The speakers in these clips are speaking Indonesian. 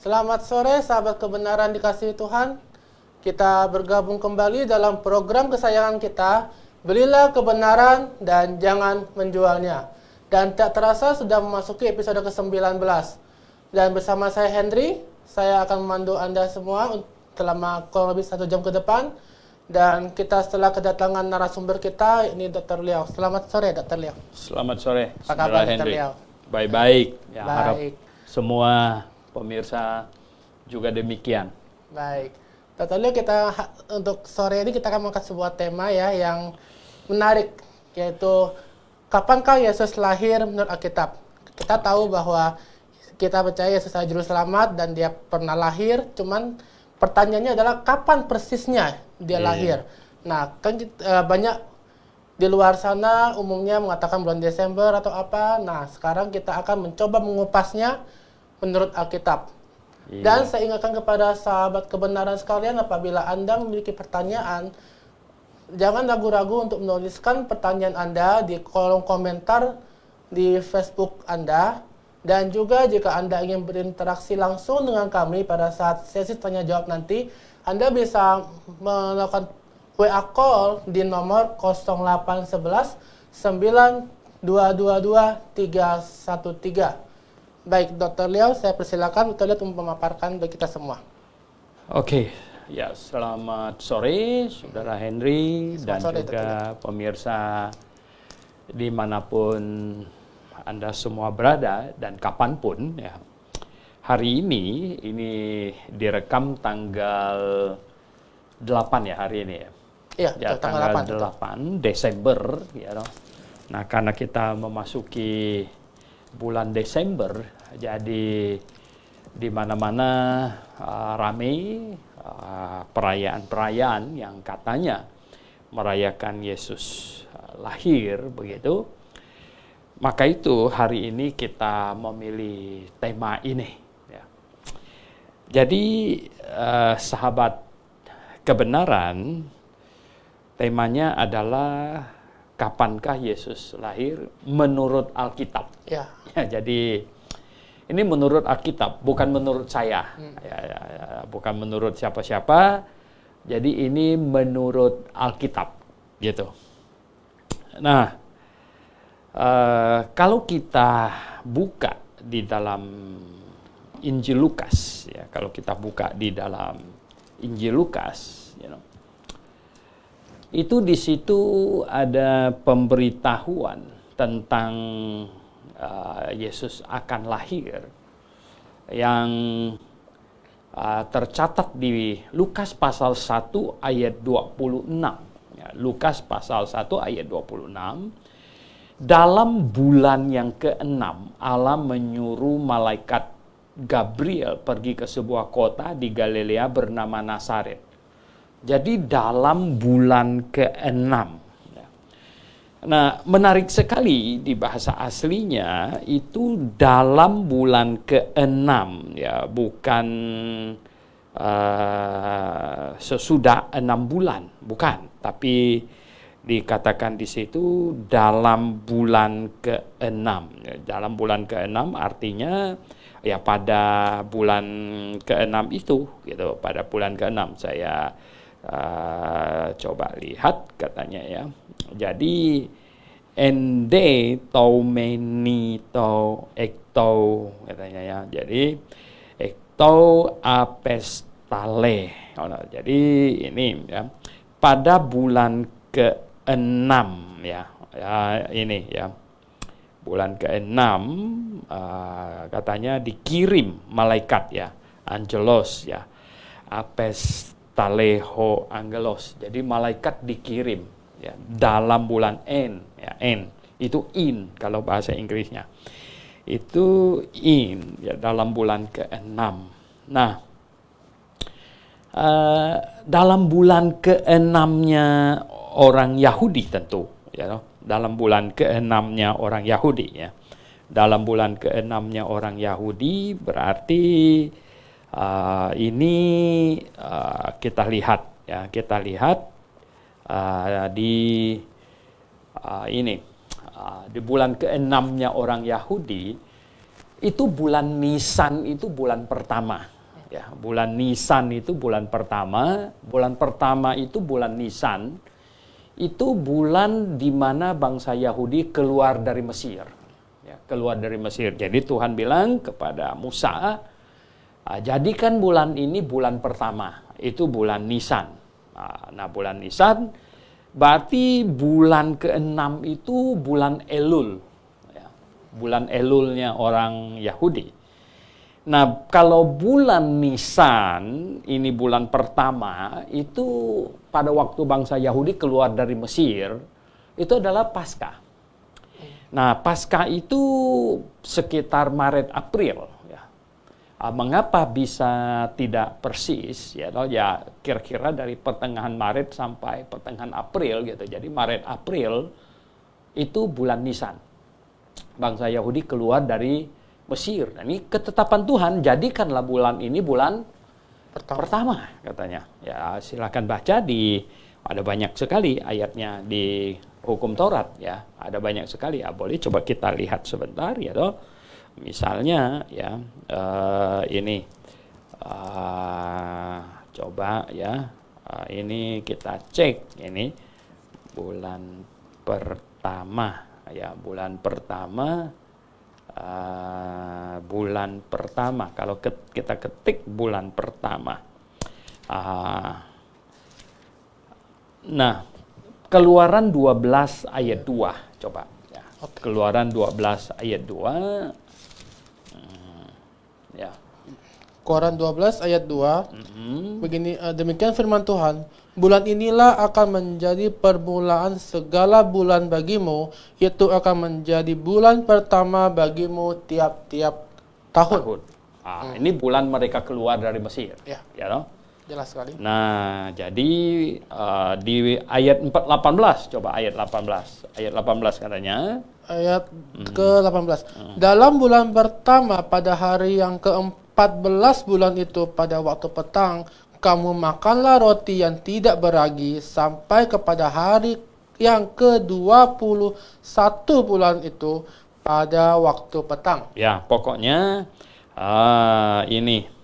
Selamat sore sahabat kebenaran dikasihi Tuhan. Kita bergabung kembali dalam program kesayangan kita, Belilah Kebenaran dan Jangan Menjualnya. Dan tak terasa sudah memasuki episode ke-19. Dan bersama saya Henry, saya akan memandu Anda semua selama kurang lebih 1 jam ke depan. Dan kita setelah kedatangan narasumber kita, ini Dr. Liao. Selamat sore Dr. Liao. Selamat sore, Apa kabar Dr. Henry? Liao? Baik-baik. Ya, Baik. harap semua pemirsa juga demikian. Baik. Dr. Liao, kita untuk sore ini kita akan mengangkat sebuah tema ya yang menarik, yaitu kapankah Yesus lahir menurut Alkitab? Kita tahu bahwa kita percaya Yesus adalah juru selamat dan dia pernah lahir, cuman pertanyaannya adalah kapan persisnya dia lahir. Nah, kan banyak di luar sana umumnya mengatakan bulan Desember atau apa. Nah, sekarang kita akan mencoba mengupasnya menurut Alkitab. Dan saya ingatkan kepada sahabat kebenaran sekalian, apabila Anda memiliki pertanyaan, jangan ragu-ragu untuk menuliskan pertanyaan Anda di kolom komentar di Facebook Anda. Dan juga jika Anda ingin berinteraksi langsung dengan kami pada saat sesi tanya jawab nanti, Anda bisa melakukan WA call di nomor 0811 9222 313. Baik, Dr. Liao, saya persilakan Dr. Liao untuk memaparkan bagi kita semua. Oke, ya selamat sore, Saudara Henry, dan sore, juga pemirsa dimanapun Anda semua berada dan kapanpun. Ya. Hari ini direkam tanggal 8 ya hari ini ya. Iya, Ya, tanggal 8 Desember. Ya, nah, karena kita memasuki bulan Desember, jadi di mana-mana ramai perayaan-perayaan yang katanya merayakan Yesus lahir begitu. Maka itu hari ini kita memilih tema ini. Ya. Jadi sahabat kebenaran, temanya adalah kapankah Yesus lahir menurut Alkitab. Ya. Ya, jadi ini menurut Alkitab, bukan menurut saya. Bukan menurut siapa-siapa. Jadi ini menurut Alkitab, gitu. Nah, kalau kita buka di dalam Injil Lukas, ya, kalau kita buka di dalam Injil Lukas, itu di situ ada pemberitahuan tentang Yesus akan lahir yang tercatat di Lukas pasal 1 ayat 26. Ya, Lukas pasal 1 ayat 26. Dalam bulan yang ke-6, Allah menyuruh malaikat Gabriel pergi ke sebuah kota di Galilea bernama Nazaret. Jadi dalam bulan ke-6. Nah, menarik sekali di bahasa aslinya itu dalam bulan ke-6, ya, bukan sesudah 6 bulan, bukan, tapi dikatakan di situ dalam bulan ke-6. Dalam bulan ke-6 artinya ya pada bulan ke-6 itu, gitu. Pada bulan ke-6 saya coba lihat katanya ya. Jadi ende tau meni tau ekto katanya ya. Jadi ekto apestale. Jadi ini ya pada bulan ke-6 ya, ini ya bulan ke-6 katanya dikirim malaikat ya, angelos ya, apestaleho angelos. Jadi malaikat dikirim ya dalam bulan N ya, N itu in kalau bahasa Inggrisnya. Itu in ya dalam bulan ke-6. Nah, dalam bulan ke-6-nya orang Yahudi tentu, ya, dalam bulan ke-6-nya orang Yahudi ya. Dalam bulan ke-6-nya orang Yahudi berarti ini kita lihat ya, di ini di bulan ke-6-nya orang Yahudi itu bulan Nisan itu bulan pertama. Ya, bulan Nisan itu bulan pertama. Bulan pertama itu bulan Nisan. Itu bulan di mana bangsa Yahudi keluar dari Mesir. Ya, keluar dari Mesir. Jadi Tuhan bilang kepada Musa, jadikan bulan ini bulan pertama. Itu bulan Nisan. Nah, bulan Nisan berarti bulan ke-6 itu bulan Elul. Ya, bulan Elulnya orang Yahudi. Nah, kalau bulan Nisan, ini bulan pertama, itu pada waktu bangsa Yahudi keluar dari Mesir, itu adalah Paskah. Nah, Paskah itu sekitar Maret-April. Ya. Mengapa bisa tidak persis? Ya, kira-kira dari pertengahan Maret sampai pertengahan April gitu. Jadi Maret-April itu bulan Nisan. Bangsa Yahudi keluar dari Mesir. Nah, ini ketetapan Tuhan, jadikanlah bulan ini bulan pertama katanya. Ya, silakan baca ada banyak sekali ayatnya di hukum Taurat ya. Ada banyak sekali. Ya, boleh coba kita lihat sebentar ya toh. Misalnya ya ini coba ya ini kita cek ini bulan pertama ya, bulan pertama. Bulan pertama, kalau kita ketik bulan pertama, nah Keluaran 12 ayat 2 coba ya. Keluaran 12 ayat 2 ya. Keluaran 12 ayat 2 begini, demikian firman Tuhan, bulan inilah akan menjadi permulaan segala bulan bagimu, yaitu akan menjadi bulan pertama bagimu tiap-tiap tahun. Ini bulan mereka keluar dari Mesir. Ya toh? Jelas sekali. Nah, jadi di ayat 18 coba ayat 18. Ayat 18 katanya. Ayat ke-18. Dalam bulan pertama pada hari yang ke-14 bulan itu pada waktu petang, kamu makanlah roti yang tidak beragi sampai kepada hari yang ke-21 bulan itu pada waktu petang. Ya, pokoknya ini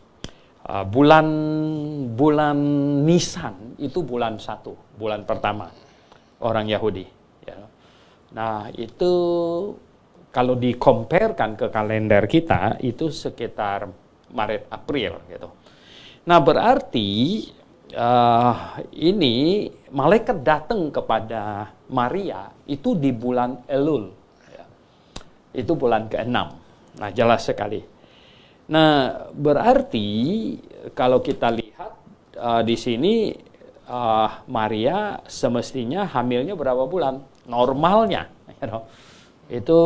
bulan Nisan itu bulan 1, bulan pertama orang Yahudi. Ya. Nah, itu kalau dikomparekan ke kalender kita itu sekitar Maret April gitu. Nah, berarti ini malaikat datang kepada Maria itu di bulan Elul. Ya. Itu bulan ke-6. Nah, jelas sekali. Nah, berarti kalau kita lihat di sini Maria semestinya hamilnya berapa bulan? Normalnya itu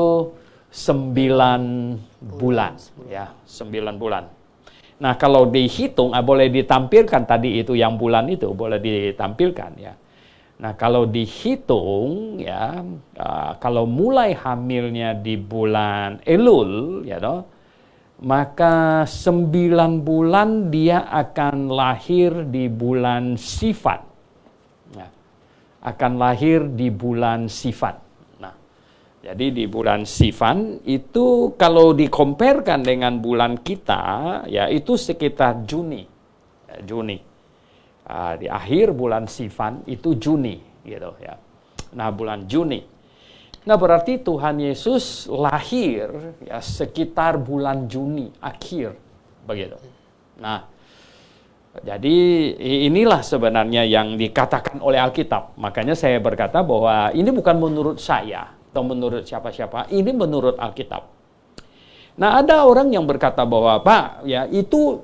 9 bulan. Ya, 9 bulan. Nah, kalau dihitung, boleh ditampilkan tadi itu yang bulan itu, boleh ditampilkan ya. Nah, kalau dihitung ya, kalau mulai hamilnya di bulan Elul, ya toh, maka 9 bulan dia akan lahir di bulan Sifan. Ya, akan lahir di bulan Sifan. Jadi di bulan Sifan itu kalau dikomparekan dengan bulan kita, ya itu sekitar Juni. Ya, Juni. Di akhir bulan Sifan itu Juni, gitu ya. Nah, bulan Juni. Nah, berarti Tuhan Yesus lahir ya sekitar bulan Juni akhir, begitu. Nah, jadi inilah sebenarnya yang dikatakan oleh Alkitab. Makanya saya berkata bahwa ini bukan menurut saya atau menurut siapa-siapa, ini menurut Alkitab. Nah, ada orang yang berkata bahwa, Pak, ya itu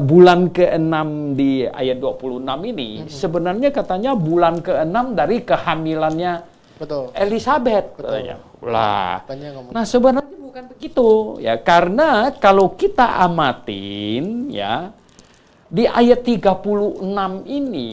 bulan ke-6 di ayat 26 ini, sebenarnya katanya bulan ke-6 dari kehamilannya Elizabeth. Katanya. Nah, sebenarnya bukan begitu. Ya, karena kalau kita amatin, ya, di ayat 36 ini,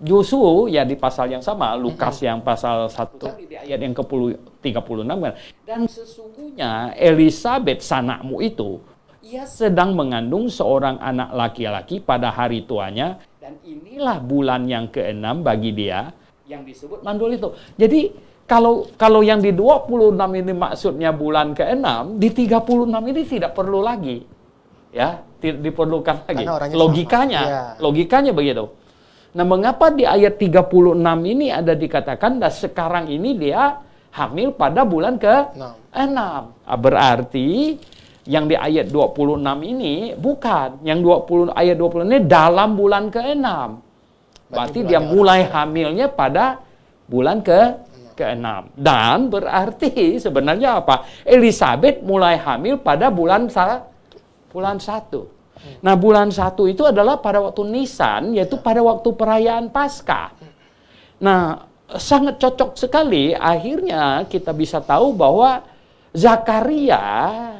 justru ya di pasal yang sama, Lukas yang pasal 1 tadi di ayat yang ke-36 kan. Dan sesungguhnya Elizabeth sanakmu itu, ia sedang mengandung seorang anak laki-laki pada hari tuanya, dan inilah bulan yang ke-6 bagi dia yang disebut mandul itu. Jadi kalau yang di 26 ini maksudnya bulan ke-6, di 36 ini tidak perlu lagi. Ya, tidak diperlukan lagi. Karena orangnya Logikanya, sama. Ya. logikanya begitu. Nah, mengapa di ayat 36 ini ada dikatakan dan sekarang ini dia hamil pada bulan ke-6? Berarti yang di ayat 26 ini bukan. Yang ayat 20 ini dalam bulan ke-6. Berarti dia mulai hamilnya pada bulan ke-6. Dan berarti sebenarnya apa? Elizabeth mulai hamil pada bulan 1. Nah, bulan 1 itu adalah pada waktu Nisan, yaitu pada waktu perayaan Paskah. Nah, sangat cocok sekali. Akhirnya kita bisa tahu bahwa Zakaria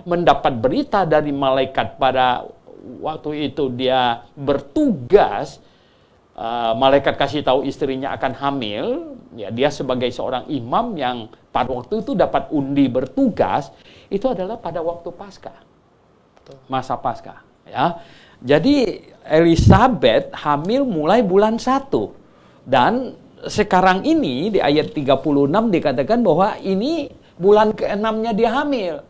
mendapat berita dari malaikat pada waktu itu dia bertugas. Malaikat kasih tahu istrinya akan hamil. Ya, dia sebagai seorang imam yang pada waktu itu dapat undi bertugas. Itu adalah pada waktu Paskah. Masa Paskah, ya. Jadi Elizabeth hamil mulai bulan 1. Dan sekarang ini di ayat 36 dikatakan bahwa ini bulan ke-6-nya dia hamil.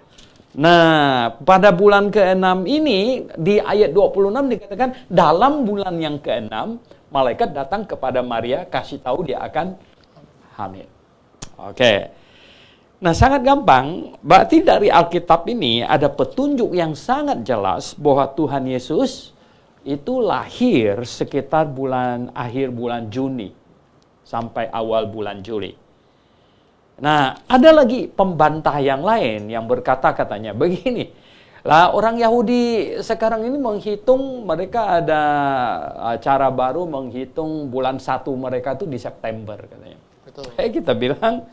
Nah, pada bulan ke-6 ini di ayat 26 dikatakan dalam bulan yang ke-6 malaikat datang kepada Maria kasih tahu dia akan hamil. Oke. Nah, sangat gampang. Berarti dari Alkitab ini ada petunjuk yang sangat jelas bahwa Tuhan Yesus itu lahir sekitar akhir bulan Juni sampai awal bulan Juli. Nah, ada lagi pembantah yang lain yang berkata katanya begini. Lah, orang Yahudi sekarang ini menghitung, mereka ada cara baru menghitung bulan 1 mereka itu di September katanya. Betul. Kita bilang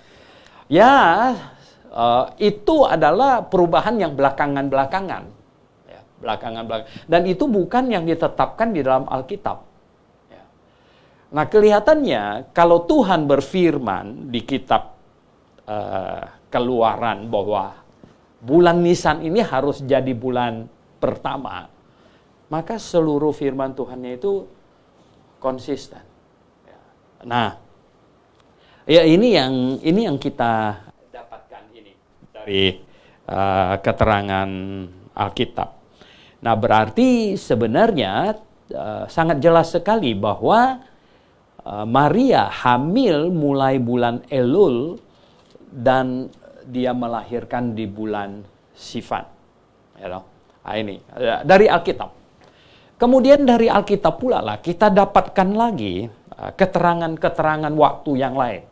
ya, itu adalah perubahan yang belakangan-belakangan. Ya, belakangan-belakangan. Dan itu bukan yang ditetapkan di dalam Alkitab. Ya. Nah, kelihatannya kalau Tuhan berfirman di kitab Keluaran bahwa bulan Nisan ini harus jadi bulan pertama, maka seluruh firman Tuhannya itu konsisten. Ya. Nah, ya, ini yang kita dapatkan ini dari keterangan Alkitab. Nah, berarti sebenarnya sangat jelas sekali bahwa Maria hamil mulai bulan Elul dan dia melahirkan di bulan Sivan. Ya, nah, ini dari Alkitab. Kemudian dari Alkitab pula lah kita dapatkan lagi keterangan-keterangan waktu yang lain.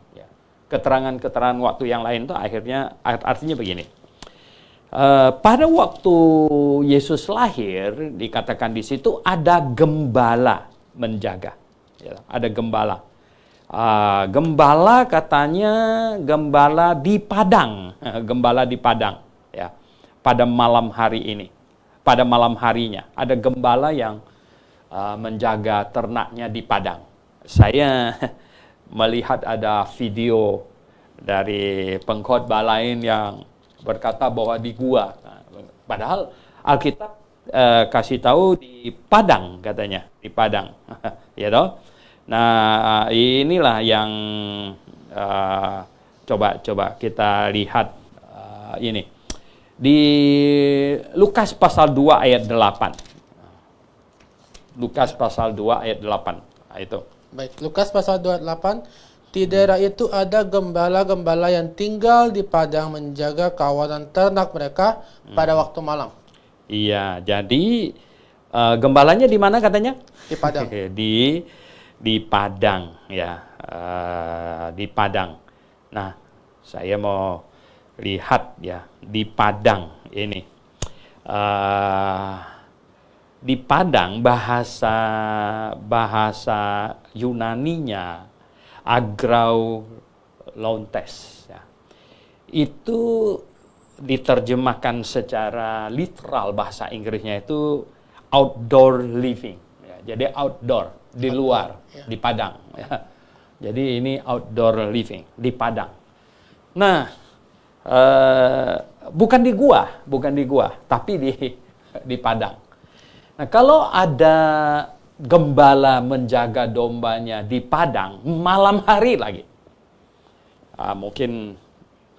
Keterangan-keterangan waktu yang lain itu artinya begini. Pada waktu Yesus lahir dikatakan di situ ada gembala menjaga. Ya, ada gembala. Gembala katanya gembala di padang, gembala di padang. Ya, pada malam hari ini, pada malam harinya ada gembala yang menjaga ternaknya di padang. Saya melihat ada video dari pengkhotbah lain yang berkata bahwa di gua. Padahal Alkitab kasih tahu di padang katanya, di padang. Ya toh? Nah, inilah yang coba kita lihat ini. Di Lukas pasal 2 ayat 8. Lukas pasal 2 ayat 8. Nah, itu. Baik, Lukas pasal 28. Di daerah itu ada gembala-gembala yang tinggal di padang menjaga kawanan ternak mereka pada waktu malam. Iya, jadi gembalanya di mana katanya? Di padang. di Padang, ya, di Padang. Nah, saya mau lihat ya di Padang ini. Di Padang bahasa Yunaninya agraulountes, ya. Itu diterjemahkan secara literal bahasa Inggrisnya itu outdoor living, ya. Jadi outdoor, di luar, ya. Di padang, ya. Jadi ini outdoor living di padang. Nah, bukan di gua, tapi di padang. Nah, kalau ada gembala menjaga dombanya di padang malam hari lagi, mungkin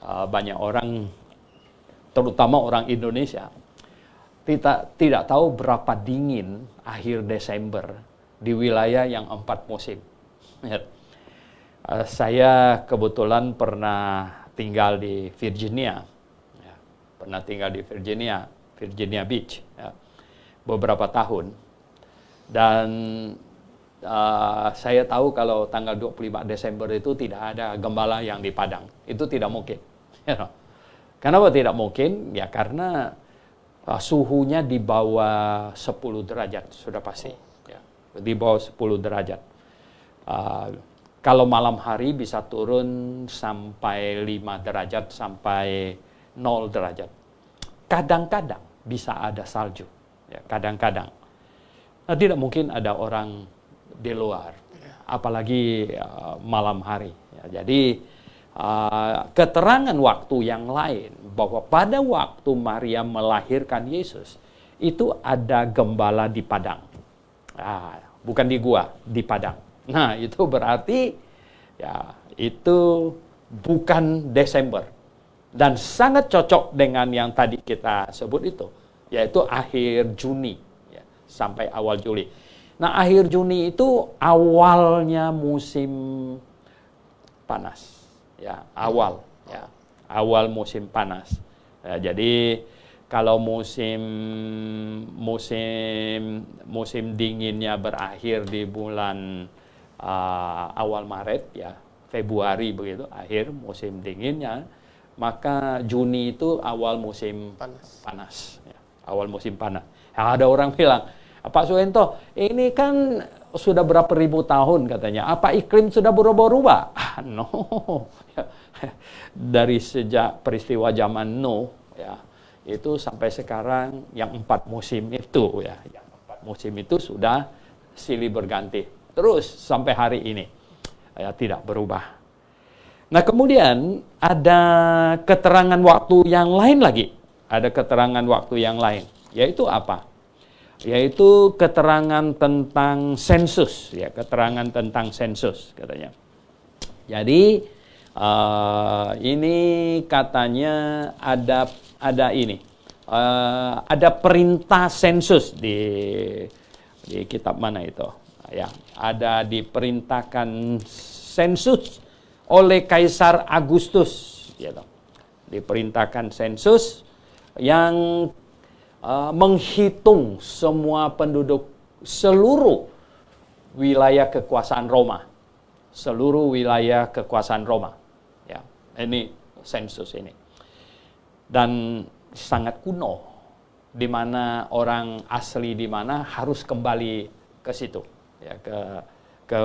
banyak orang, terutama orang Indonesia, tidak tahu berapa dingin akhir Desember di wilayah yang 4 musim. Saya kebetulan pernah tinggal di Virginia, Virginia Beach, beberapa tahun. Dan saya tahu kalau tanggal 25 Desember itu tidak ada gembala yang di Padang. Itu tidak mungkin. Kenapa tidak mungkin? Ya karena suhunya di bawah 10 derajat, sudah pasti. Ya, di bawah 10 derajat. Kalau malam hari bisa turun sampai 5 derajat, sampai 0 derajat. Kadang-kadang bisa ada salju. Ya, kadang-kadang. Nah, tidak mungkin ada orang di luar, apalagi malam hari. Ya, jadi keterangan waktu yang lain bahwa pada waktu Maria melahirkan Yesus itu ada gembala di padang, bukan di gua, di padang. Nah itu berarti ya itu bukan Desember dan sangat cocok dengan yang tadi kita sebut itu, yaitu akhir Juni ya, sampai awal Juli. Nah, akhir Juni itu awalnya musim panas, ya awal musim panas. Ya, jadi kalau musim dinginnya berakhir di bulan awal Maret, ya Februari begitu, akhir musim dinginnya, maka Juni itu awal musim panas, ya, awal musim panas. Ya, ada orang bilang, Pak Suento, ini kan sudah berapa ribu tahun katanya, apa iklim sudah berubah-ubah? No, dari sejak peristiwa zaman Nuh, ya itu sampai sekarang yang 4 musim itu, ya, yang 4 musim itu sudah silih berganti terus sampai hari ini, ya tidak berubah. Nah kemudian ada keterangan waktu yang lain lagi, yaitu apa? Yaitu keterangan tentang sensus, ya keterangan tentang sensus katanya. Jadi ini katanya ada perintah sensus di kitab mana itu? Ya, ada diperintahkan sensus oleh Kaisar Agustus, gitu. Diperintahkan sensus yang menghitung semua penduduk seluruh wilayah kekuasaan Roma. Ya, ini sensus ini. Dan sangat kuno, di mana orang asli di mana harus kembali ke situ, ya, ke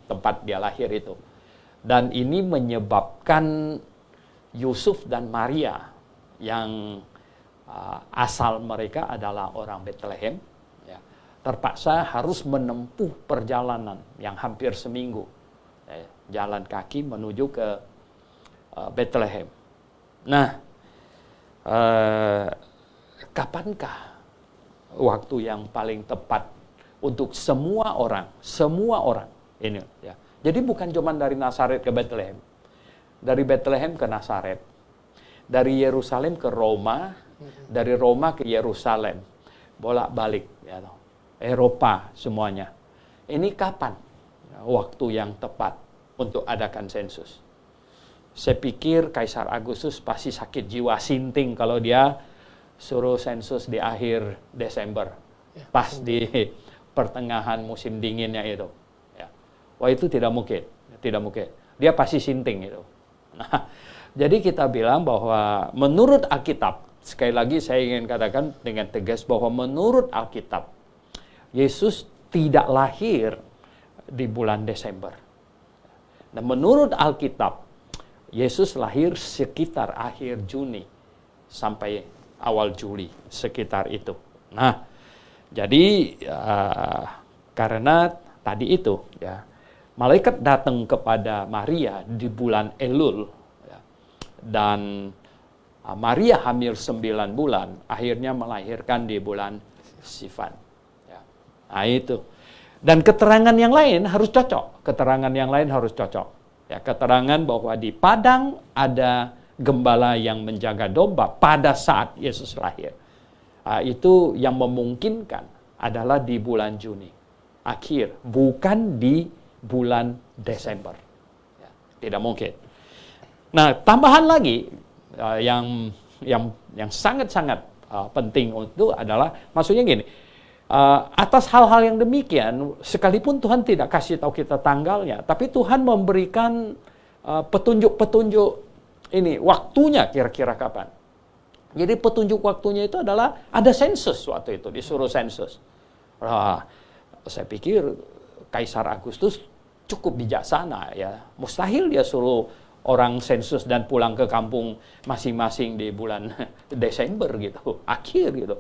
tempat dia lahir itu. Dan ini menyebabkan Yusuf dan Maria yang asal mereka adalah orang Bethlehem, ya, terpaksa harus menempuh perjalanan yang hampir seminggu, ya, jalan kaki menuju ke Bethlehem. Nah, kapankah waktu yang paling tepat untuk semua orang ini, ya. Jadi bukan cuma dari Nazaret ke Bethlehem, dari Bethlehem ke Nazaret, dari Yerusalem ke Roma, dari Roma ke Yerusalem, bolak-balik, ya, Eropa semuanya. Ini kapan waktu yang tepat untuk adakan sensus? Saya pikir Kaisar Agustus pasti sakit jiwa sinting kalau dia suruh sensus di akhir Desember, pas di pertengahan musim dinginnya itu. Ya. Wah itu tidak mungkin. Dia pasti sinting itu. Nah, jadi kita bilang bahwa menurut Alkitab, sekali lagi saya ingin katakan dengan tegas bahwa menurut Alkitab, Yesus tidak lahir di bulan Desember. Dan menurut Alkitab, Yesus lahir sekitar akhir Juni sampai awal Juli, sekitar itu. Nah, jadi karena tadi itu, ya, malaikat datang kepada Maria di bulan Elul, ya, dan Maria hamil 9 bulan, akhirnya melahirkan di bulan Sivan. Ya. Nah itu. Dan keterangan yang lain harus cocok. Ya, keterangan bahwa di padang ada gembala yang menjaga domba pada saat Yesus lahir. Itu yang memungkinkan adalah di bulan Juni akhir, bukan di bulan Desember. Ya, tidak mungkin. Nah, tambahan lagi yang sangat-sangat penting untuk adalah, maksudnya gini, atas hal-hal yang demikian, sekalipun Tuhan tidak kasih tahu kita tanggalnya, tapi Tuhan memberikan petunjuk-petunjuk ini, waktunya kira-kira kapan. Jadi petunjuk waktunya itu adalah ada sensus waktu itu, disuruh sensus. Saya pikir Kaisar Agustus cukup bijaksana ya. Mustahil dia suruh orang sensus dan pulang ke kampung masing-masing di bulan Desember gitu, akhir gitu.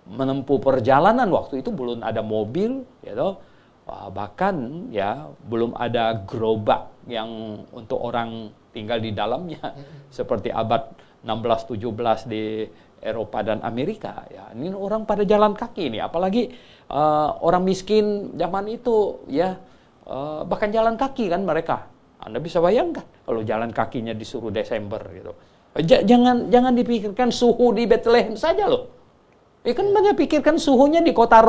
Menempuh perjalanan waktu itu belum ada mobil gitu. Bahkan ya belum ada gerobak yang untuk orang tinggal di dalamnya seperti abad 16-17 di Eropa dan Amerika ya. Ini orang pada jalan kaki nih, apalagi orang miskin zaman itu ya, bahkan jalan kaki kan mereka. Anda bisa bayangkan kalau jalan kakinya disuruh Desember gitu. Jangan dipikirkan suhu di Bethlehem saja loh. Kan banyak pikirkan suhunya di kota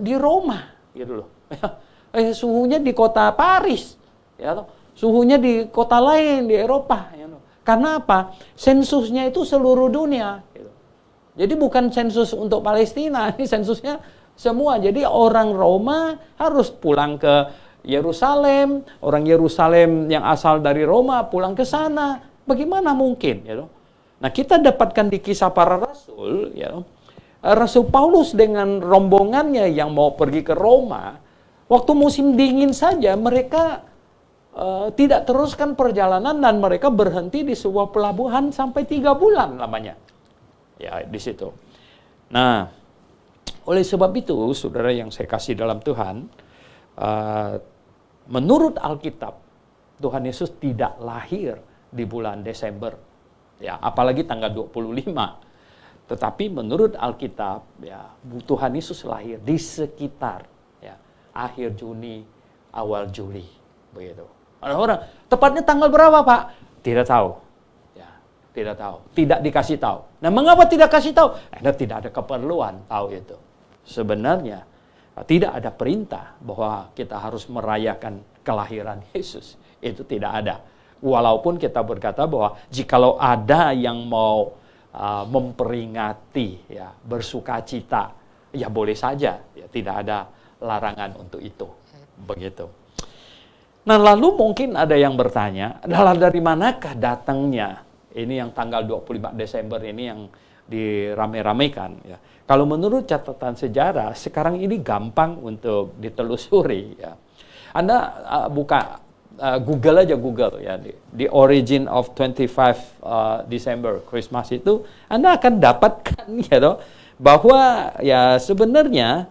di Roma gitu loh. Suhunya di kota Paris ya, suhunya di kota lain di Eropa ya. Karena apa? Sensusnya itu seluruh dunia gitu. Jadi bukan sensus untuk Palestina, ini sensusnya semua. Jadi orang Roma harus pulang ke Yerusalem, orang Yerusalem yang asal dari Roma pulang ke sana. Bagaimana mungkin gitu. Nah, kita dapatkan di Kisah Para Rasul ya. Rasul Paulus dengan rombongannya yang mau pergi ke Roma, waktu musim dingin saja mereka tidak teruskan perjalanan dan mereka berhenti di sebuah pelabuhan sampai 3 bulan lamanya. Ya, di situ. Nah, oleh sebab itu, saudara yang saya kasih dalam Tuhan, menurut Alkitab, Tuhan Yesus tidak lahir di bulan Desember. Ya, apalagi tanggal 25. Tetapi menurut Alkitab, ya, Tuhan Yesus lahir di sekitar ya, akhir Juni, awal Juli, begitu. Ada orang, tepatnya tanggal berapa, Pak? Tidak tahu. Ya, tidak tahu. Tidak dikasih tahu. Nah, mengapa tidak kasih tahu? Karena tidak ada keperluan tahu itu. Sebenarnya tidak ada perintah bahwa kita harus merayakan kelahiran Yesus. Itu tidak ada. Walaupun kita berkata bahwa jikalau ada yang mau memperingati, ya, bersukacita, ya boleh saja, ya, tidak ada larangan untuk itu, begitu. Nah, lalu mungkin ada yang bertanya, adalah dari manakah datangnya ini yang tanggal 25 Desember ini yang dirame-ramekan? Ya. Kalau menurut catatan sejarah, sekarang ini gampang untuk ditelusuri. Ya. Anda buka Google aja, Google ya, the origin of 25 December Christmas itu, Anda akan dapatkan ya, bahwa ya sebenarnya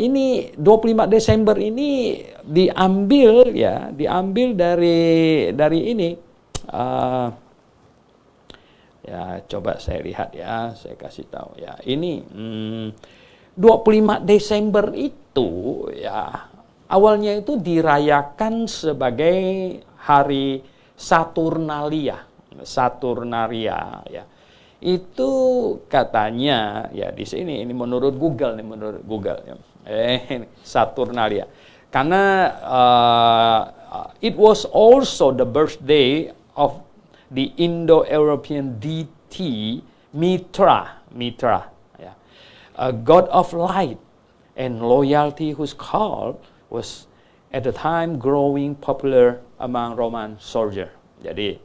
ini 25 Desember ini diambil dari ini ya, coba saya lihat ya, saya kasih tahu ya. Ini 25 Desember itu ya awalnya itu dirayakan sebagai hari Saturnalia ya. Itu katanya ya di sini, ini menurut Google ya. Saturnalia. Karena it was also the birthday of the Indo-European deity Mitra ya. A god of light and loyalty whose cult was at the time growing popular among Roman soldiers. Jadi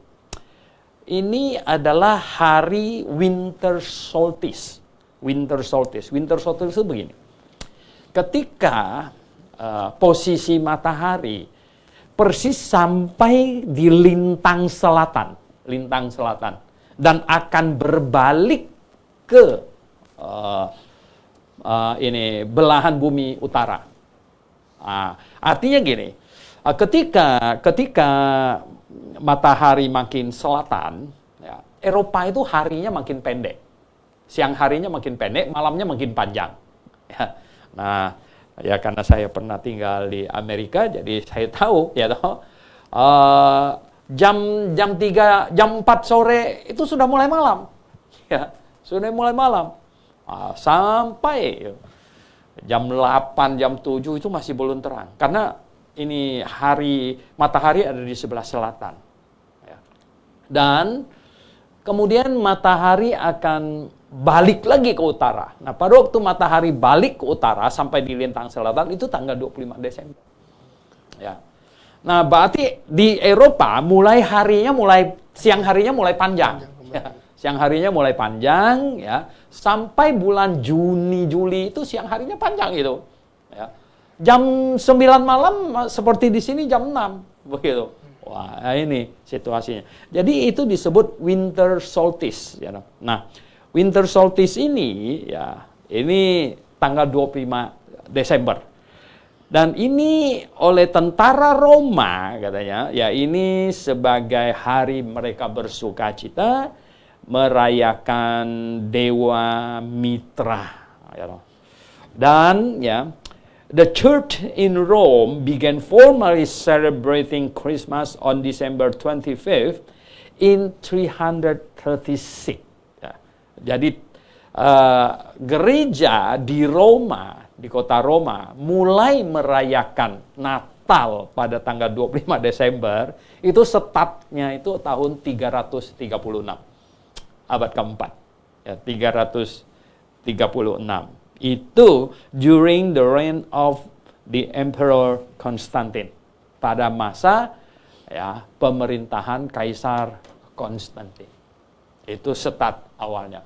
ini adalah hari winter solstice. Winter solstice itu begini. Ketika posisi matahari persis sampai di lintang selatan dan akan berbalik ke ini belahan bumi utara. Artinya gini, ketika matahari makin selatan, ya, Eropa itu harinya makin pendek, siang harinya makin pendek, malamnya makin panjang. Ya. Nah, ya karena saya pernah tinggal di Amerika, jadi saya tahu, ya toh, jam 3, jam 4 sore itu sudah mulai malam. Ya, sudah mulai malam. Sampai jam 8, jam 7 itu masih belum terang. Karena ini matahari ada di sebelah selatan. Ya. Dan kemudian matahari akan balik lagi ke utara. Nah, pada waktu matahari balik ke utara sampai di lintang selatan itu tanggal 25 Desember. Ya. Nah, berarti di Eropa siang harinya mulai panjang. Ya. Siang harinya mulai panjang ya, sampai bulan Juni Juli itu siang harinya panjang gitu. Ya. Jam 9 malam seperti di sini jam 6 begitu. Wah, ini situasinya. Jadi itu disebut winter solstice ya. Nah, winter solstice ini ya, ini tanggal 25 Desember. Dan ini oleh tentara Roma katanya, ya ini sebagai hari mereka bersukacita merayakan Dewa Mitra. Dan ya, the church in Rome began formally celebrating Christmas on December 25th in 336. Ya. Jadi gereja di Roma, di kota Roma, mulai merayakan Natal pada tanggal 25 Desember, itu startnya itu tahun 336, abad keempat, ya, 336. Itu during the reign of the Emperor Constantine, pada masa ya pemerintahan Kaisar Konstantin. Itu start awalnya.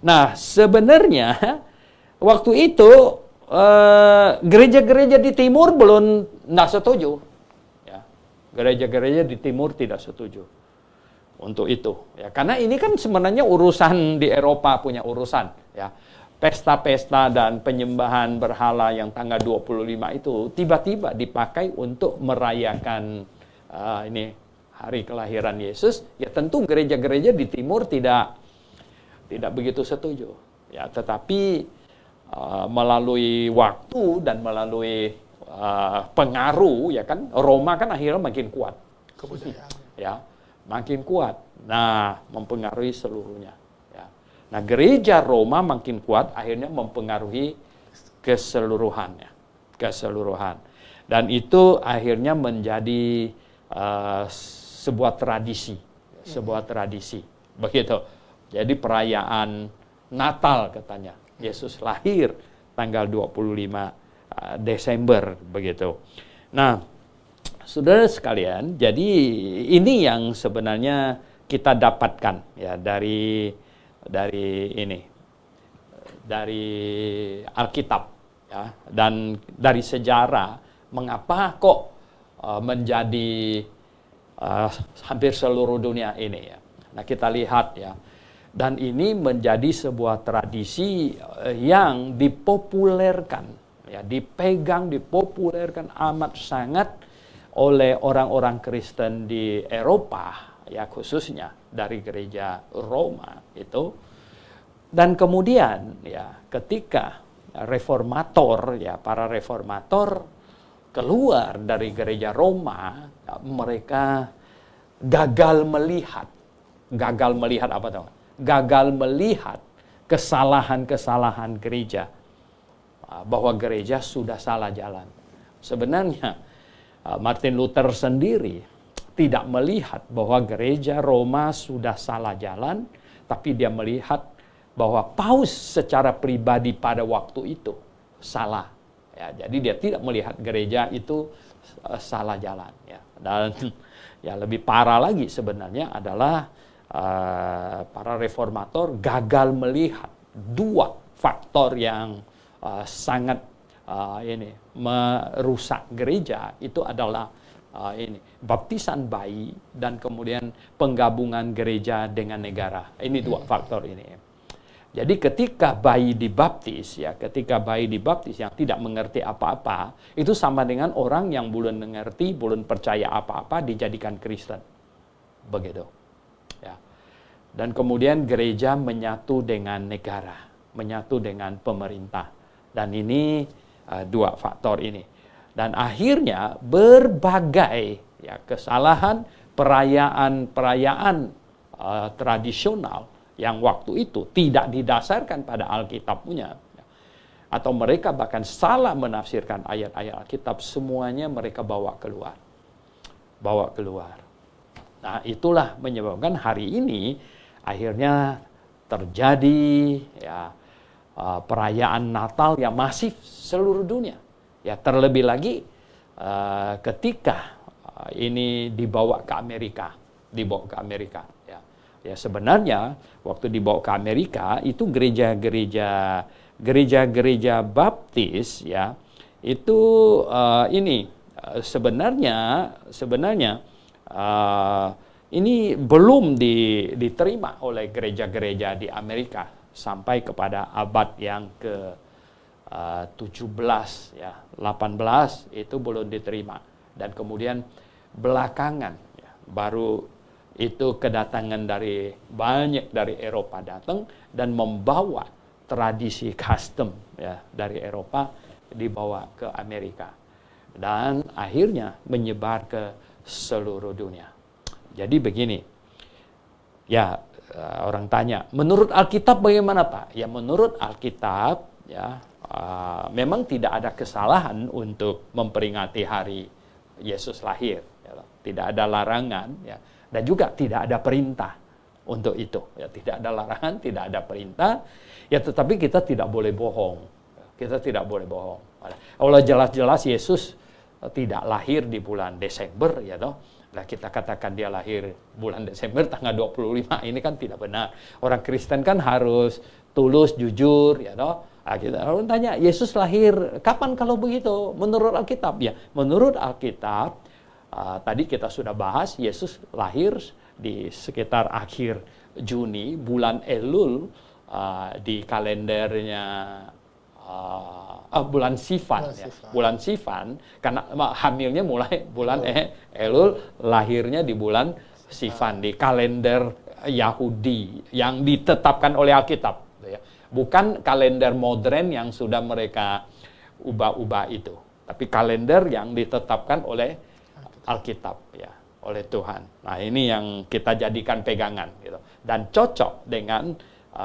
Nah, sebenarnya waktu itu gereja-gereja di timur belum tidak setuju. Ya, gereja-gereja di timur tidak setuju untuk itu. Ya, karena ini kan sebenarnya urusan di Eropa punya urusan. Ya, pesta-pesta dan penyembahan berhala yang tanggal 25 itu tiba-tiba dipakai untuk merayakan ini hari kelahiran Yesus. Ya tentu gereja-gereja di timur tidak begitu setuju. Ya, tetapi melalui waktu dan melalui pengaruh ya kan, Roma kan akhirnya makin kuat. Ya, makin kuat. Nah, mempengaruhi seluruhnya. Ya. Nah, gereja Roma makin kuat akhirnya mempengaruhi keseluruhan. Dan itu akhirnya menjadi sebuah tradisi, begitu. Jadi perayaan Natal katanya, Yesus lahir tanggal 25 Desember begitu. Nah, saudara sekalian, jadi ini yang sebenarnya kita dapatkan ya dari Alkitab ya, dan dari sejarah mengapa kok menjadi hampir seluruh dunia ini ya. Nah, kita lihat ya. Dan ini menjadi sebuah tradisi yang dipopulerkan, ya, dipopulerkan amat sangat oleh orang-orang Kristen di Eropa, ya khususnya dari gereja Roma itu. Dan kemudian, ya, ketika reformator, ya para reformator keluar dari gereja Roma, ya, mereka gagal melihat apa tahu? Gagal melihat kesalahan-kesalahan gereja, bahwa gereja sudah salah jalan. Sebenarnya Martin Luther sendiri tidak melihat bahwa gereja Roma sudah salah jalan, tapi dia melihat bahwa Paus secara pribadi pada waktu itu salah. Ya, jadi dia tidak melihat gereja itu salah jalan. Ya. Dan ya lebih parah lagi sebenarnya adalah para reformator gagal melihat dua faktor yang sangat merusak gereja. Itu adalah baptisan bayi dan kemudian penggabungan gereja dengan negara. Ini dua faktor ini. Jadi ketika bayi dibaptis yang tidak mengerti apa-apa, itu sama dengan orang yang belum mengerti, belum percaya apa-apa dijadikan Kristen. Begitu. Ya. Dan kemudian gereja menyatu dengan negara, menyatu dengan pemerintah. Dan ini dua faktor ini. Dan akhirnya berbagai ya, kesalahan perayaan tradisional yang waktu itu tidak didasarkan pada Alkitab punya, atau mereka bahkan salah menafsirkan ayat-ayat Alkitab, semuanya mereka bawa keluar. Nah, itulah menyebabkan hari ini akhirnya terjadi ya perayaan Natal yang masif seluruh dunia. Ya, terlebih lagi ketika ini dibawa ke Amerika. Ya, sebenarnya waktu dibawa ke Amerika itu gereja-gereja Baptis ya itu sebenarnya ini belum diterima oleh gereja-gereja di Amerika sampai kepada abad yang ke-17 ya, 18 itu belum diterima, dan kemudian belakangan ya, baru itu kedatangan banyak dari Eropa datang dan membawa tradisi custom ya dari Eropa dibawa ke Amerika dan akhirnya menyebar ke seluruh dunia. Jadi begini, ya orang tanya, menurut Alkitab bagaimana Pak? Ya menurut Alkitab ya memang tidak ada kesalahan untuk memperingati hari Yesus lahir, ya, tidak ada larangan ya, dan juga tidak ada perintah untuk itu. Ya, tidak ada larangan, tidak ada perintah. Ya tetapi kita tidak boleh bohong. Kita tidak boleh bohong. Allah jelas-jelas Yesus tidak lahir di bulan Desember ya toh. Nah, kita katakan dia lahir bulan Desember tanggal 25, ini kan tidak benar. Orang Kristen kan harus tulus, jujur, ya toh. Nah, kita orang tanya, Yesus lahir kapan kalau begitu? Menurut Alkitab ya. Menurut Alkitab, tadi kita sudah bahas, Yesus lahir di sekitar akhir Juni, bulan Elul, di kalendernya bulan Sivan, bulan Sivan, karena hamilnya mulai bulan Elul, lahirnya di bulan Sivan, di kalender Yahudi yang ditetapkan oleh Alkitab, ya. Bukan kalender modern yang sudah mereka ubah-ubah itu, tapi kalender yang ditetapkan oleh Alkitab, ya, oleh Tuhan. Nah, ini yang kita jadikan pegangan, gitu, dan cocok dengan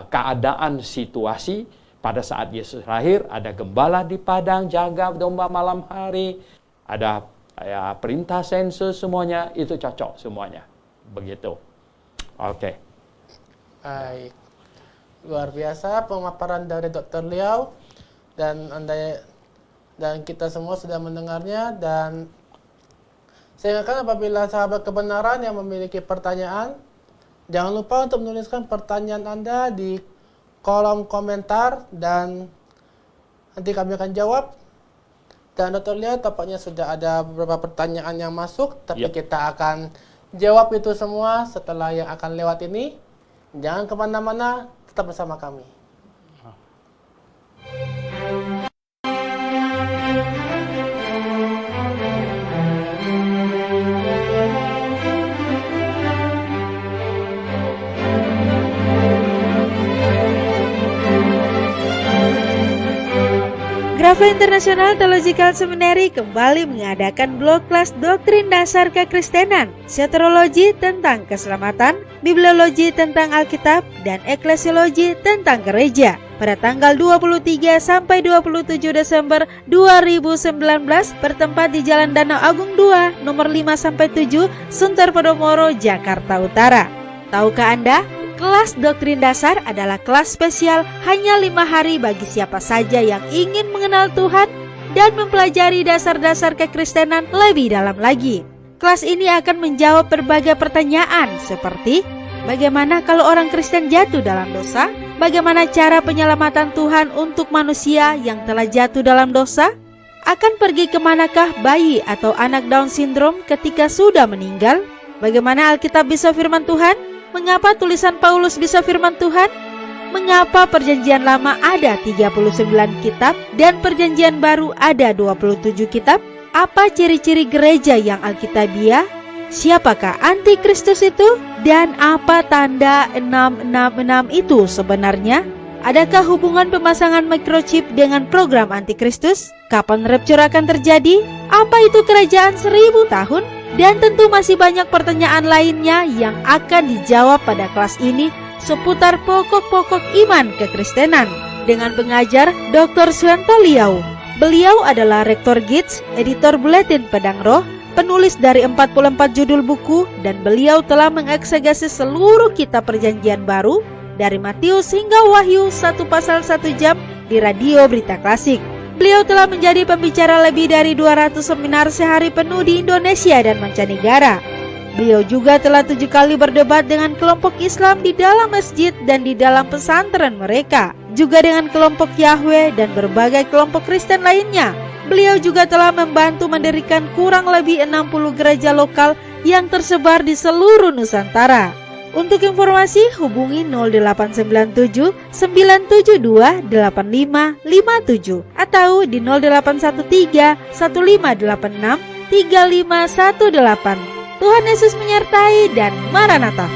keadaan situasi. Pada saat Yesus lahir, ada gembala di padang jaga domba malam hari, ada ya, perintah sensus, semuanya itu cocok semuanya. Begitu. Oke. Baik. Luar biasa pemaparan dari Dr. Liao, dan kita semua sudah mendengarnya, dan saya ingatkan apabila sahabat kebenaran yang memiliki pertanyaan, jangan lupa untuk menuliskan pertanyaan Anda di kolom komentar dan nanti kami akan jawab. Dan Dr. Liao, tampaknya sudah ada beberapa pertanyaan yang masuk, tapi kita akan jawab itu semua setelah yang akan lewat ini. Jangan kemana-mana, tetap bersama kami. Grafa International Theological Seminary kembali mengadakan blog kelas doktrin dasar kekristenan, soteriologi tentang keselamatan, bibliologi tentang Alkitab, dan eklesiologi tentang gereja pada tanggal 23 sampai 27 Desember 2019 bertempat di Jalan Danau Agung 2, nomor 5 sampai 7, Sunter Podomoro, Jakarta Utara. Tahukah Anda? Kelas doktrin dasar adalah kelas spesial hanya 5 hari bagi siapa saja yang ingin mengenal Tuhan dan mempelajari dasar-dasar kekristenan lebih dalam lagi. Kelas ini akan menjawab berbagai pertanyaan seperti bagaimana kalau orang Kristen jatuh dalam dosa, bagaimana cara penyelamatan Tuhan untuk manusia yang telah jatuh dalam dosa, akan pergi kemanakah bayi atau anak Down syndrome ketika sudah meninggal, bagaimana Alkitab bisa firman Tuhan, mengapa tulisan Paulus bisa firman Tuhan? Mengapa perjanjian lama ada 39 kitab dan perjanjian baru ada 27 kitab? Apa ciri-ciri gereja yang alkitabiah? Siapakah antikristus itu? Dan apa tanda 666 itu sebenarnya? Adakah hubungan pemasangan microchip dengan program antikristus? Kapan rapture akan terjadi? Apa itu kerajaan 1000 tahun? Dan tentu masih banyak pertanyaan lainnya yang akan dijawab pada kelas ini seputar pokok-pokok iman kekristenan dengan pengajar Dr. Suwanto Liau. Beliau adalah Rektor GITS, editor Buletin Pedang Roh, penulis dari 44 judul buku, dan beliau telah mengeksegesi seluruh kitab Perjanjian Baru dari Matius hingga Wahyu 1 pasal 1 jam di radio Berita Klasik. Beliau telah menjadi pembicara lebih dari 200 seminar sehari penuh di Indonesia dan mancanegara. Beliau juga telah 7 kali berdebat dengan kelompok Islam di dalam masjid dan di dalam pesantren mereka, juga dengan kelompok Yahweh dan berbagai kelompok Kristen lainnya. Beliau juga telah membantu mendirikan kurang lebih 60 gereja lokal yang tersebar di seluruh Nusantara. Untuk informasi hubungi 0897 972 8557 atau di 0813 1586 3518. Tuhan Yesus menyertai dan Maranatha.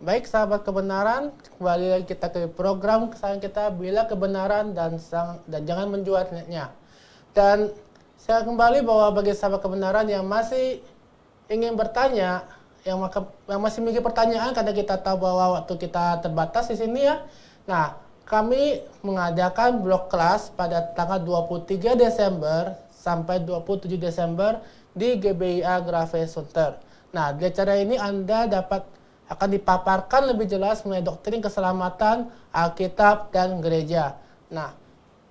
Baik sahabat kebenaran, kembali lagi kita ke program kesayangan kita, Bila Kebenaran dan jangan menjualnya. Dan saya kembali bahwa bagi sahabat kebenaran yang masih ingin bertanya, yang masih memiliki pertanyaan karena kita tahu bahwa waktu kita terbatas di sini ya. Nah, kami mengadakan blog kelas pada tanggal 23 Desember sampai 27 Desember di GBIA Grave Sunter. Nah, di acara ini Anda akan dipaparkan lebih jelas mengenai doktrin keselamatan, Alkitab, dan gereja. Nah,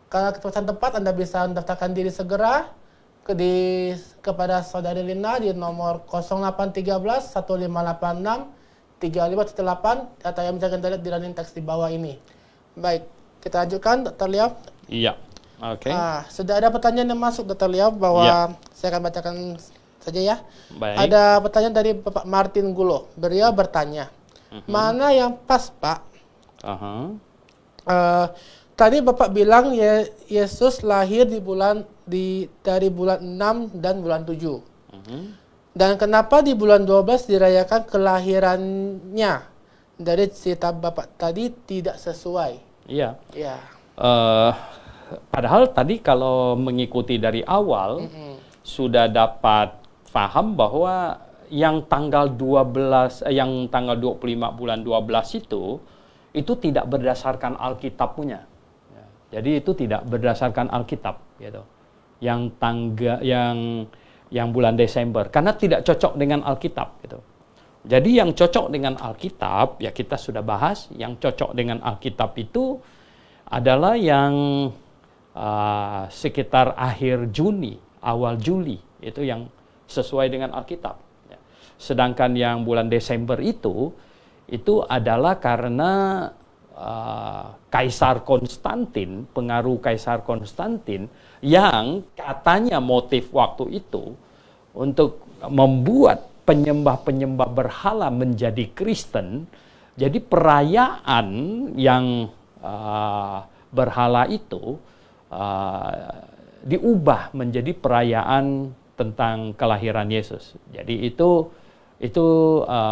karena keterbatasan tempat, Anda bisa mendaftarkan diri segera kepada Saudari Lina di nomor 0813 1586 3518 atau yang bisa Anda lihat di running text di bawah ini. Baik, kita lanjutkan, Dr. Liao. Iya, oke. Sudah ada pertanyaan yang masuk, Dr. Liao, bahwa saya akan bacakan saja ya. Baik. Ada pertanyaan dari Bapak Martin Gulo. Beliau bertanya, mana yang pas, Pak? Tadi Bapak bilang Yesus lahir dari bulan 6 dan bulan 7. Dan kenapa di bulan 12 dirayakan kelahirannya? Dari cerita Bapak tadi tidak sesuai. Iya. Ya. Padahal tadi kalau mengikuti dari awal sudah dapat paham bahwa yang tanggal 25 bulan 12 itu tidak berdasarkan Alkitab punya. Jadi itu tidak berdasarkan Alkitab gitu. Yang bulan Desember karena tidak cocok dengan Alkitab gitu. Jadi yang cocok dengan Alkitab ya kita sudah bahas, yang cocok dengan Alkitab itu adalah yang sekitar akhir Juni, awal Juli, itu yang sesuai dengan Alkitab. Sedangkan yang bulan Desember itu adalah karena Kaisar Konstantin, pengaruh Kaisar Konstantin yang katanya motif waktu itu untuk membuat penyembah-penyembah berhala menjadi Kristen. Jadi perayaan yang berhala itu diubah menjadi perayaan tentang kelahiran Yesus. Jadi itu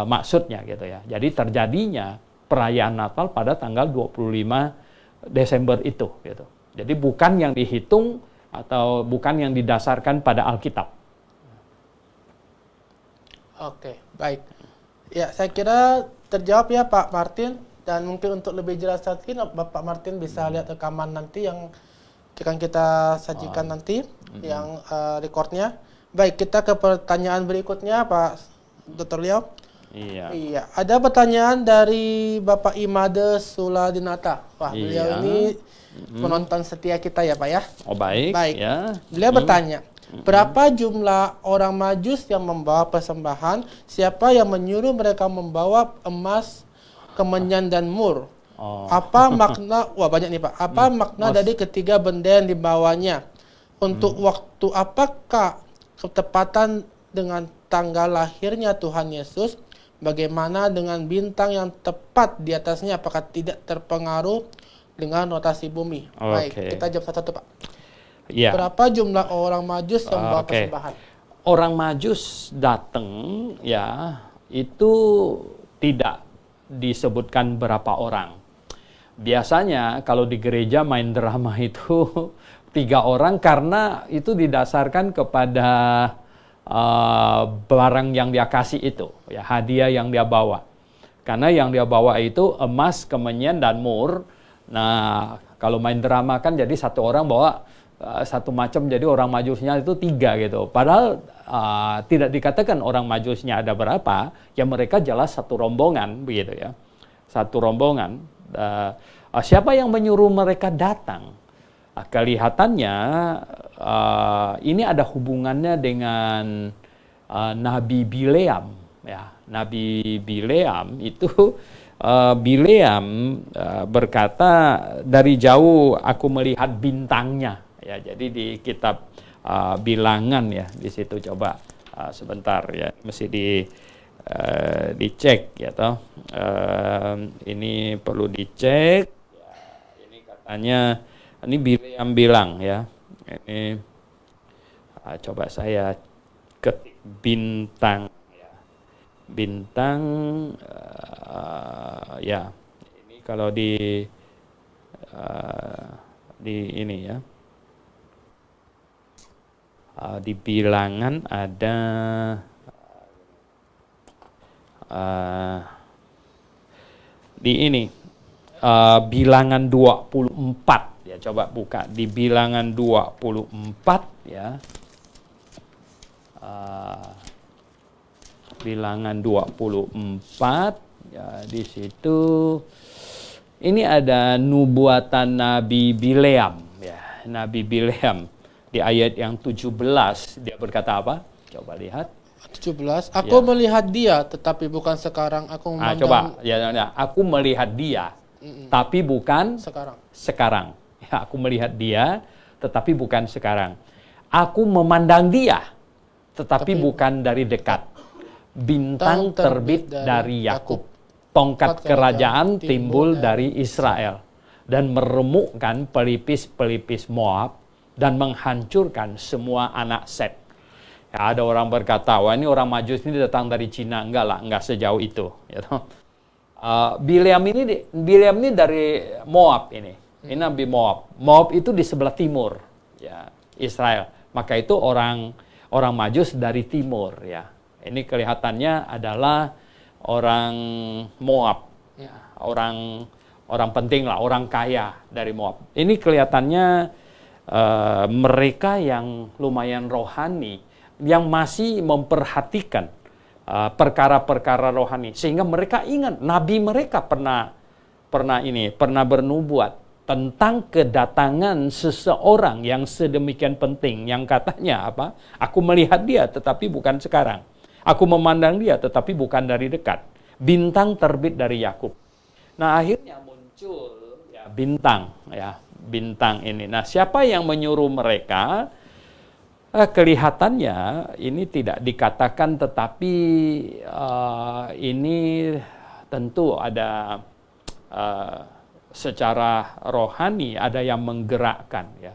maksudnya gitu ya. Jadi terjadinya perayaan Natal pada tanggal 25 Desember itu gitu. Jadi bukan yang dihitung atau bukan yang didasarkan pada Alkitab. Oke, baik. Ya, saya kira terjawab ya Pak Martin, dan mungkin untuk lebih jelas lagi Bapak Martin bisa lihat rekaman nanti yang akan kita sajikan nanti yang recordnya. Baik, kita ke pertanyaan berikutnya Pak Dr. Liao. Iya. Ada pertanyaan dari Bapak Imade Suladinata. Wah, beliau ini penonton setia kita ya Pak ya. Oh baik. Baik. Ya. Beliau bertanya, berapa jumlah orang Majus yang membawa persembahan? Siapa yang menyuruh mereka membawa emas, kemenyan dan mur? Apa makna? Wah banyak nih Pak. Apa makna dari ketiga benda yang dibawanya? Untuk waktu apakah ketepatan dengan tanggal lahirnya Tuhan Yesus? Bagaimana dengan bintang yang tepat di atasnya? Apakah tidak terpengaruh dengan rotasi bumi? Baik, kita jawab satu-satu Pak. Ya. Berapa jumlah orang Majus yang membawa persembahan? Orang Majus datang ya itu tidak disebutkan berapa orang. biasanya kalau di gereja main drama itu 3 orang karena itu didasarkan kepada barang yang dia kasih itu, ya, hadiah yang dia bawa. Karena yang dia bawa itu emas, kemenyan, dan mur. Nah, kalau main drama kan jadi satu orang bawa satu macam, jadi orang majusnya itu 3 gitu. Padahal tidak dikatakan orang majusnya ada berapa, ya mereka jelas satu rombongan begitu ya. Satu rombongan. Siapa yang menyuruh mereka datang? Kelihatannya ini ada hubungannya dengan Nabi Bileam, ya. Nabi Bileam itu Bileam berkata, dari jauh aku melihat bintangnya, ya. Jadi di kitab Bilangan, ya, di situ coba sebentar, ya, mesti dicek, ya toh. Ini perlu dicek, ya. Ini katanya ini Bileam bilang, ya. Ini coba saya ketik bintang, ya. Bintang, ya. Ini kalau di ini, ya. Di Bilangan ada di ini Bilangan 24, ya, coba buka di Bilangan 24, ya. Bilangan 24, ya, di situ ini ada nubuatan Nabi Bileam, ya. Nabi Bileam di ayat yang 17 dia berkata apa? Coba lihat. 17, aku melihat dia, tetapi bukan sekarang. Aku memandang. Coba, ya, aku melihat dia, tapi bukan sekarang. Ya, aku melihat dia, tetapi bukan sekarang. Aku memandang dia, tetapi bukan dari dekat. Bintang terbit dari Yakub, tongkat kerajaan timbul dari Israel, dan meremukkan pelipis-pelipis Moab, dan menghancurkan semua anak Set. Ya, ada orang berkata, wah, ini orang Majus ini datang dari Cina. Enggak lah, enggak sejauh itu. Ya, Bileam ini dari Moab ini. Ini Nabi Moab. Moab itu di sebelah timur, ya, Israel. Maka itu orang Majus dari timur, ya. Ini kelihatannya adalah orang Moab, ya. Orang penting lah, orang kaya dari Moab. Ini kelihatannya mereka yang lumayan rohani, yang masih memperhatikan perkara-perkara rohani, sehingga mereka ingat nabi mereka pernah bernubuat tentang kedatangan seseorang yang sedemikian penting, yang katanya apa? Aku melihat dia, tetapi bukan sekarang. Aku memandang dia, tetapi bukan dari dekat. Bintang terbit dari Yakub. Nah, akhirnya muncul, ya, bintang, ya. Bintang ini. Nah, siapa yang menyuruh mereka? Kelihatannya ini tidak dikatakan, tetapi ini tentu ada secara rohani ada yang menggerakkan, ya.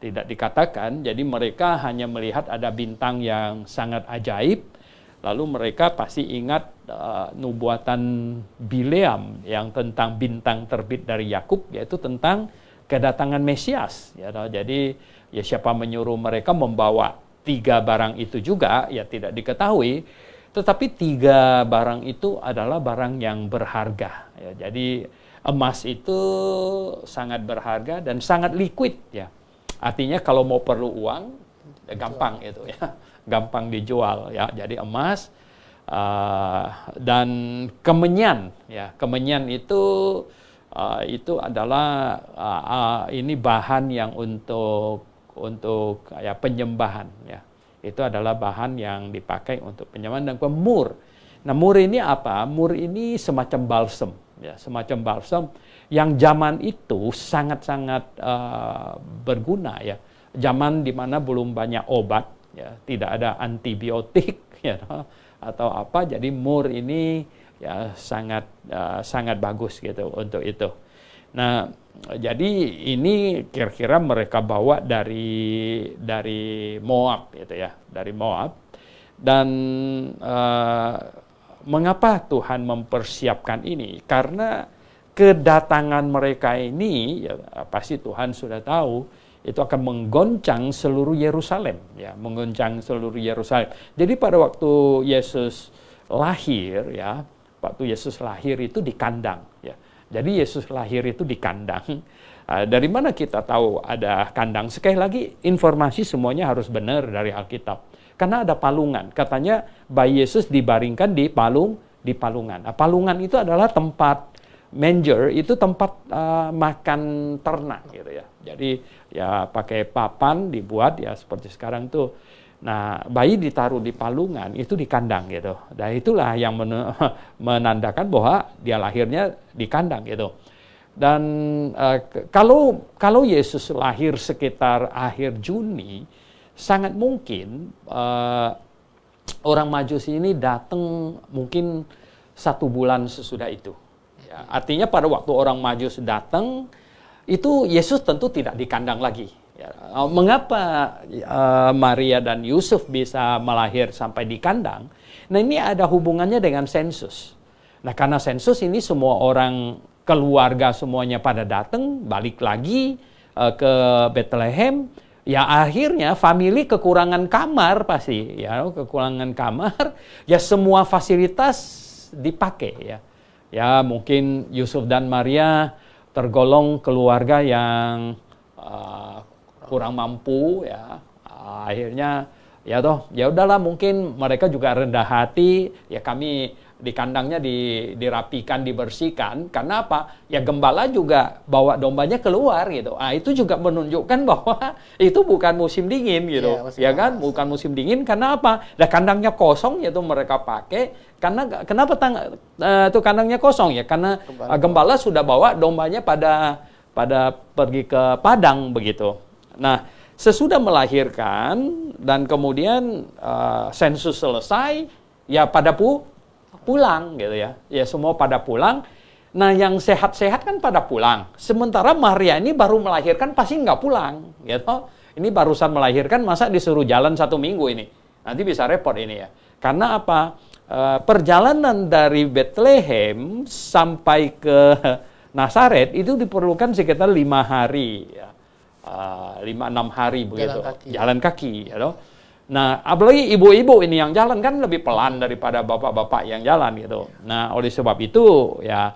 Tidak dikatakan, jadi mereka hanya melihat ada bintang yang sangat ajaib, lalu mereka pasti ingat nubuatan Bileam yang tentang bintang terbit dari Yakub, yaitu tentang kedatangan Mesias, ya. Jadi ya, siapa menyuruh mereka membawa 3 barang itu juga, ya, tidak diketahui. Tetapi 3 barang itu adalah barang yang berharga, ya. Jadi emas itu sangat berharga dan sangat liquid, ya. Artinya kalau mau perlu uang, ya gampang itu, ya. Gampang dijual, ya. Jadi emas dan kemenyan, ya. Kemenyan itu adalah ini bahan yang untuk ya, penyembahan, ya. Itu adalah bahan yang dipakai untuk penyembahan. Dan mur. Nah, mur ini apa? Mur ini semacam balsam, ya, semacam balsam yang zaman itu sangat-sangat berguna, ya. Zaman di mana belum banyak obat, ya, tidak ada antibiotik, ya, atau apa. Jadi mur ini, ya, sangat bagus gitu untuk itu. Nah, jadi ini kira-kira mereka bawa dari Moab, gitu ya, dari Moab. Dan mengapa Tuhan mempersiapkan ini? Karena kedatangan mereka ini, ya, pasti Tuhan sudah tahu, itu akan menggoncang seluruh Yerusalem, ya, menggoncang seluruh Yerusalem. Jadi pada waktu Yesus lahir, ya, waktu Yesus lahir itu di kandang, ya. Jadi Yesus lahir itu di kandang. Dari mana kita tahu ada kandang? Sekali lagi, informasi semuanya harus benar dari Alkitab. Karena ada palungan. Katanya bayi Yesus dibaringkan di palungan. Nah, palungan itu adalah tempat manger, itu tempat makan ternak gitu ya. Jadi ya pakai papan dibuat ya seperti sekarang tuh. Nah, bayi ditaruh di palungan, itu di kandang gitu. Dan itulah yang menandakan bahwa dia lahirnya di kandang gitu. Dan kalau Yesus lahir sekitar akhir Juni, sangat mungkin orang Majusi ini datang mungkin 1 bulan sesudah itu. Ya, artinya pada waktu orang Majus datang, itu Yesus tentu tidak di kandang lagi. Ya, mengapa Maria dan Yusuf bisa melahir sampai di kandang? Nah, ini ada hubungannya dengan sensus. Nah, karena sensus ini semua orang keluarga semuanya pada datang, balik lagi ke Bethlehem. Ya akhirnya famili kekurangan kamar pasti, ya kekurangan kamar, ya semua fasilitas dipakai ya. Ya mungkin Yusuf dan Maria tergolong keluarga yang kurang mampu ya. Akhirnya ya udahlah mungkin mereka juga rendah hati, ya kami di kandangnya dirapikan, dibersihkan. Karena apa? Ya gembala juga bawa dombanya keluar gitu. Itu juga menunjukkan bahwa itu bukan musim dingin gitu. Ya kan? Bukan musim dingin karena apa? Nah, kandangnya kosong yaitu mereka pakai. Karena kenapa itu kandangnya kosong ya? Karena gembala sudah bawa dombanya pada pergi ke padang begitu. Nah, sesudah melahirkan dan kemudian sensus selesai, ya pada pulang gitu ya. Ya semua pada pulang. Nah yang sehat-sehat kan pada pulang. Sementara Maria ini baru melahirkan pasti nggak pulang gitu. Ini barusan melahirkan masa disuruh jalan 1 minggu ini. Nanti bisa repot ini ya. Karena apa? Perjalanan dari Bethlehem sampai ke Nazaret itu diperlukan sekitar 5 hari ya. 5-6 hari begitu. Jalan kaki ya. Nah, apalagi ibu-ibu ini yang jalan kan lebih pelan daripada bapak-bapak yang jalan gitu. Nah, oleh sebab itu ya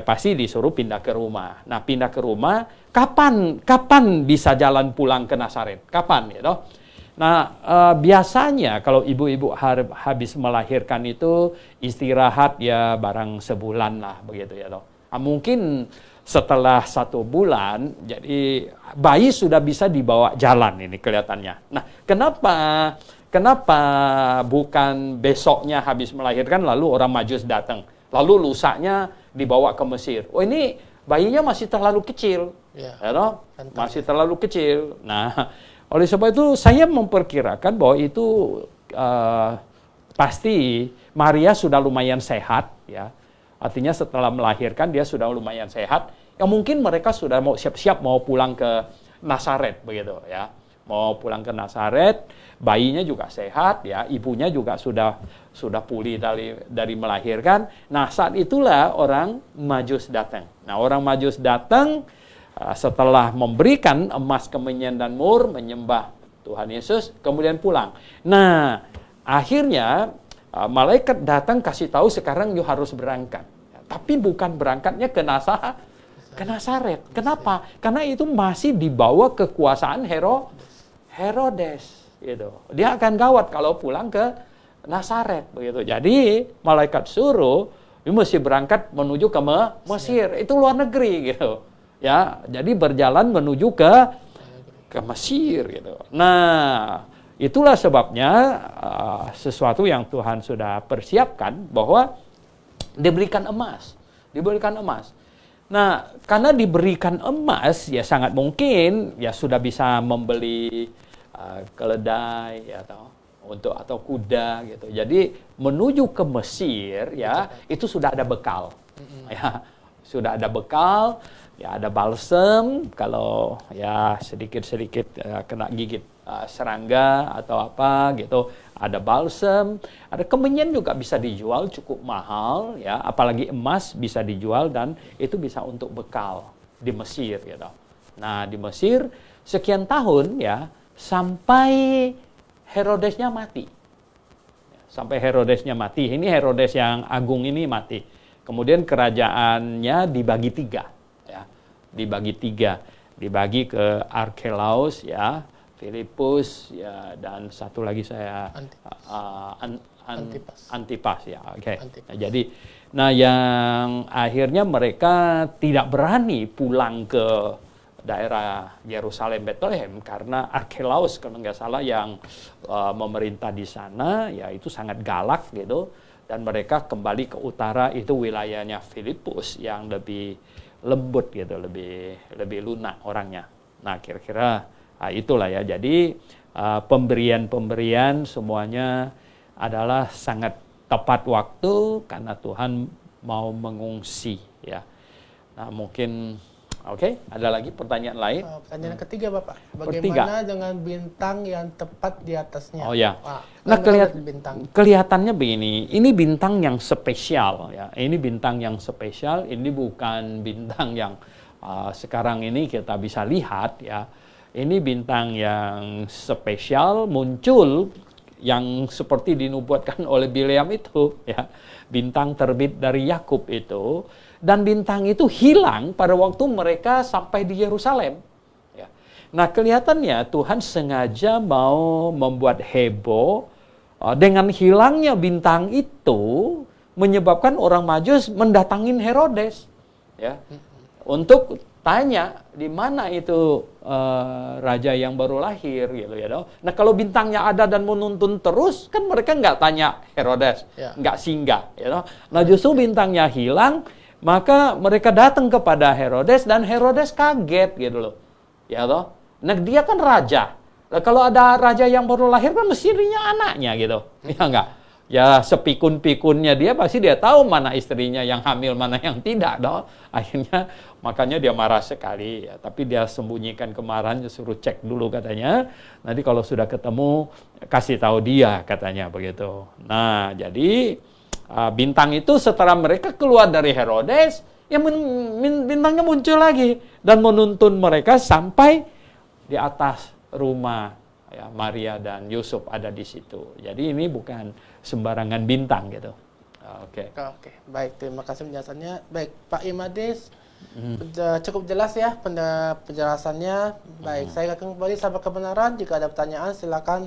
pasti disuruh pindah ke rumah. Nah, pindah ke rumah kapan bisa jalan pulang ke Nazaret? Kapan gitu? Nah, biasanya kalau ibu-ibu habis melahirkan itu istirahat ya barang sebulan lah begitu ya. Mungkin setelah 1 bulan, jadi bayi sudah bisa dibawa jalan ini kelihatannya. Nah, kenapa bukan besoknya habis melahirkan lalu orang Majus datang, lalu lusanya dibawa ke Mesir? Oh ini bayinya masih terlalu kecil, ya masih terlalu kecil. Nah, oleh sebab itu saya memperkirakan bahwa itu pasti Maria sudah lumayan sehat, ya. Artinya setelah melahirkan dia sudah lumayan sehat. Ya mungkin mereka sudah mau siap-siap mau pulang ke Nazaret begitu ya. Mau pulang ke Nazaret, bayinya juga sehat ya, ibunya juga sudah pulih dari melahirkan. Nah, saat itulah orang Majus datang. Nah, orang Majus datang setelah memberikan emas, kemenyan dan mur, menyembah Tuhan Yesus, kemudian pulang. Nah, akhirnya malaikat datang kasih tahu sekarang you harus berangkat. Tapi bukan berangkatnya ke Nazaret. Kenapa? Karena itu masih di bawah kekuasaan Herodes. Gitu. Dia akan gawat kalau pulang ke Nazaret. Begitu. Jadi malaikat suruh you mesti berangkat menuju ke Mesir. Itu luar negeri gitu. Ya, jadi berjalan menuju ke Mesir gitu. Nah, itulah sebabnya sesuatu yang Tuhan sudah persiapkan bahwa diberikan emas. Nah, karena diberikan emas, ya sangat mungkin ya sudah bisa membeli keledai atau kuda gitu. Jadi menuju ke Mesir ya itu sudah ada bekal. Ya, sudah ada bekal, ya ada balsem kalau ya sedikit-sedikit kena gigit serangga atau apa gitu. ada balsam, ada kemenyan juga bisa dijual cukup mahal ya, apalagi emas bisa dijual dan itu bisa untuk bekal di Mesir gitu. Nah, di Mesir sekian tahun ya sampai Herodesnya mati. Sampai Herodesnya mati. Ini Herodes yang agung ini mati. Kemudian kerajaannya dibagi tiga ya. Dibagi ke Archelaus ya, Filipus ya, dan satu lagi saya Antipas ya. Oke. Nah, jadi yang akhirnya mereka tidak berani pulang ke daerah Yerusalem, Bethlehem, karena Archelaus kalau nggak salah yang memerintah di sana, ya itu sangat galak gitu, dan mereka kembali ke utara, itu wilayahnya Filipus yang lebih lembut gitu, lebih lunak orangnya. Nah, kira-kira itulah ya. Jadi pemberian semuanya adalah sangat tepat waktu karena Tuhan mau mengungsi ya. Nah, mungkin oke, ada lagi pertanyaan lain? Pertanyaan ketiga, Bapak. Bagaimana dengan bintang yang tepat di atasnya? Oh ya. Nah, kelihatannya begini. Ini bintang yang spesial ya. Ini bintang yang spesial. Ini bukan bintang yang sekarang ini kita bisa lihat ya. Ini bintang yang spesial, muncul yang seperti dinubuatkan oleh Bileam itu ya. Bintang terbit dari Yakub itu. Dan bintang itu hilang pada waktu mereka sampai di Yerusalem. Ya. Nah, kelihatannya Tuhan sengaja mau membuat heboh dengan hilangnya bintang itu, menyebabkan orang Majus mendatangin Herodes, ya, untuk tanya di mana itu raja yang baru lahir, gitu ya. Nah, kalau bintangnya ada dan menuntun terus, kan mereka nggak tanya Herodes, nggak singgah, ya. Nah, justru bintangnya hilang. Maka mereka datang kepada Herodes dan Herodes kaget gitu loh. Ya toh. Nah, dia kan raja. Nah, kalau ada raja yang baru lahir kan mestinya anaknya gitu. Ya enggak? Ya sepikun-pikunnya dia pasti dia tahu mana istrinya yang hamil, mana yang tidak dong. Akhirnya makanya dia marah sekali ya. Tapi dia sembunyikan kemarahannya, suruh cek dulu katanya. Nanti kalau sudah ketemu kasih tahu dia katanya begitu. Nah, jadi bintang itu setelah mereka keluar dari Herodes, ya bintangnya muncul lagi dan menuntun mereka sampai di atas rumah ya, Maria dan Yusuf ada di situ. Jadi ini bukan sembarangan bintang gitu. Oke, baik, terima kasih penjelasannya. Baik, Pak Imades, cukup jelas ya penjelasannya. Baik, saya akan kembali sampai kebenaran. Jika ada pertanyaan, silakan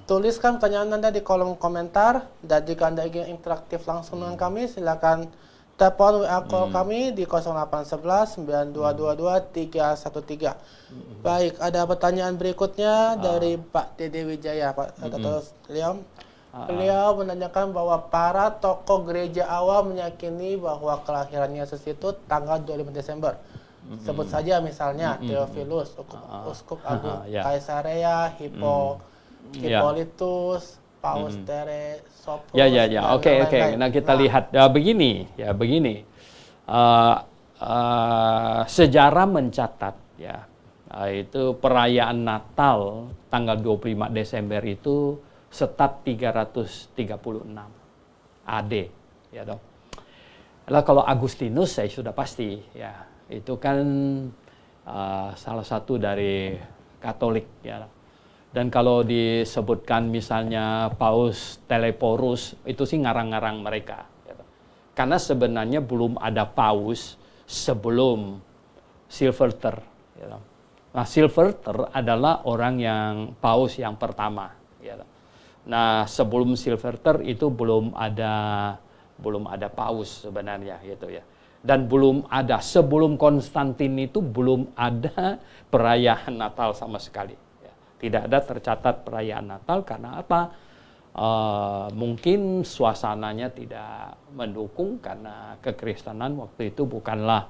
tuliskan pertanyaan Anda di kolom komentar. Dan jika Anda ingin interaktif langsung dengan kami, silakan telepon WA call kami di 0811 9222 313. Baik, ada pertanyaan berikutnya dari Pak Dede Wijaya, Pak Liam. Beliau menanyakan bahwa para tokoh gereja awal meyakini bahwa kelahiran Yesus itu tanggal 25 Desember. Sebut saja misalnya Theophilus, Uskup Agung Kaisarea, Hippolytus, Paus Teresopus. Oke. Nah, kita lihat begini. Sejarah mencatat ya. Itu perayaan Natal tanggal 25 Desember itu Setat 336 AD ya dong. Lah kalau Agustinus saya sudah pasti ya, itu kan salah satu dari Katolik ya. Dan kalau disebutkan misalnya Paus Teleporus itu sih ngarang-ngarang mereka ya. Karena sebenarnya belum ada paus sebelum Silverter ya. Nah, Silverter adalah orang yang paus yang pertama ya. Nah, sebelum Silverter itu belum ada paus sebenarnya gitu ya. Dan belum ada, sebelum Konstantin itu belum ada perayaan Natal sama sekali ya. Tidak ada tercatat perayaan Natal karena apa? Mungkin suasananya tidak mendukung karena kekristenan waktu itu bukanlah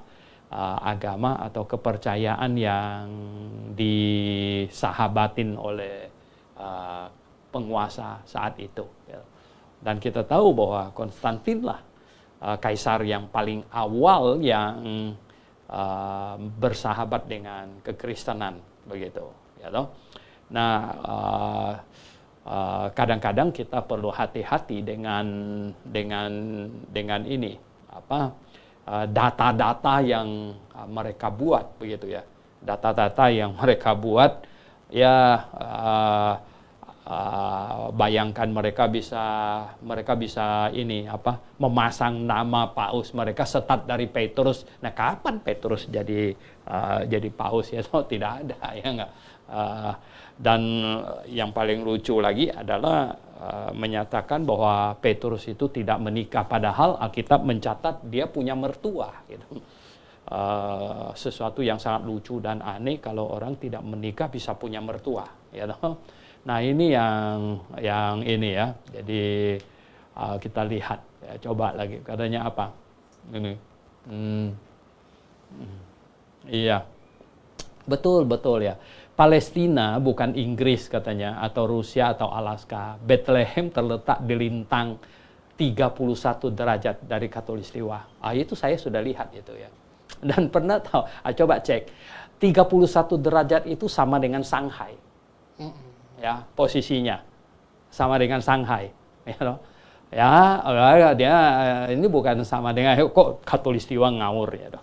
agama atau kepercayaan yang disahabatin oleh penguasa saat itu. Dan kita tahu bahwa Konstantin lah kaisar yang paling awal yang bersahabat dengan kekristenan begitu. Ya toh? Nah, kadang-kadang kita perlu hati-hati dengan ini data-data yang mereka buat begitu ya. Data-data yang mereka buat ya, bayangkan mereka bisa ini memasang nama paus mereka setat dari Petrus. Nah, kapan Petrus jadi paus ya? Tidak ada ya enggak. Dan yang paling lucu lagi adalah menyatakan bahwa Petrus itu tidak menikah, padahal Alkitab mencatat dia punya mertua gitu. Sesuatu yang sangat lucu dan aneh kalau orang tidak menikah bisa punya mertua ya. Nah, ini yang ini ya. Jadi kita lihat ya, coba lagi katanya apa ini. Iya, betul ya. Palestina bukan Inggris katanya, atau Rusia atau Alaska. Bethlehem terletak di lintang 31 derajat dari Khatulistiwa. Itu saya sudah lihat itu ya. Dan pernah tahu, coba cek, 31 derajat itu sama dengan Shanghai. Ya, posisinya sama dengan Shanghai. Ya, dia ini bukan sama dengan, kok Khatulistiwa ngawur ya.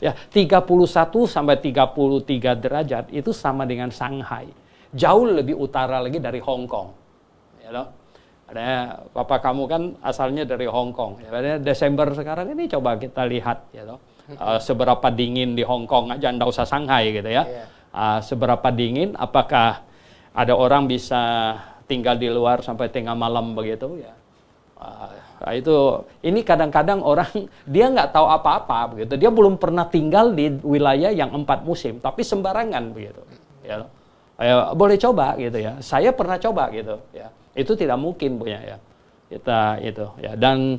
Ya, 31 sampai 33 derajat itu sama dengan Shanghai. Jauh lebih utara lagi dari Hong Kong. Ya, ada papa kamu kan asalnya dari Hong Kong. Ya, Desember sekarang ini coba kita lihat ya, seberapa dingin di Hong Kong aja, nggak usah Shanghai gitu ya. Seberapa dingin, apakah ada orang bisa tinggal di luar sampai tengah malam begitu ya? Ini kadang-kadang orang dia nggak tahu apa-apa begitu, dia belum pernah tinggal di wilayah yang 4 musim, tapi sembarangan begitu. Ya, boleh coba gitu ya. Saya pernah coba gitu ya. Itu tidak mungkin punya ya. Kita itu ya. Dan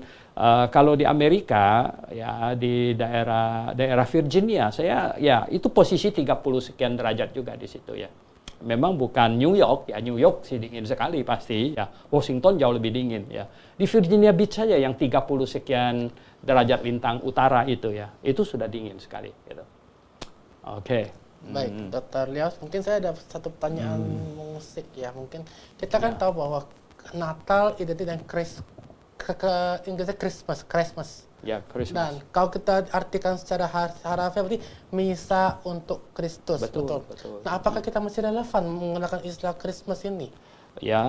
kalau di Amerika ya, di daerah Virginia, saya ya itu posisi 30 sekian derajat juga di situ ya. Memang bukan New York ya, New York sih dingin sekali pasti ya. Washington jauh lebih dingin ya. Di Virginia Beach saja yang 30 sekian derajat lintang utara itu ya, itu sudah dingin sekali gitu. Oke. Baik, Dr. Liaus, mungkin saya ada satu pertanyaan musik ya. Mungkin kita kan tahu bahwa Natal identik dengan Inggrisnya Christmas. Ya, Christmas. Dan kalau kita artikan secara harafiah berarti misa untuk Kristus. Betul. Nah, apakah kita masih relevan menggunakan istilah Christmas ini? Ya,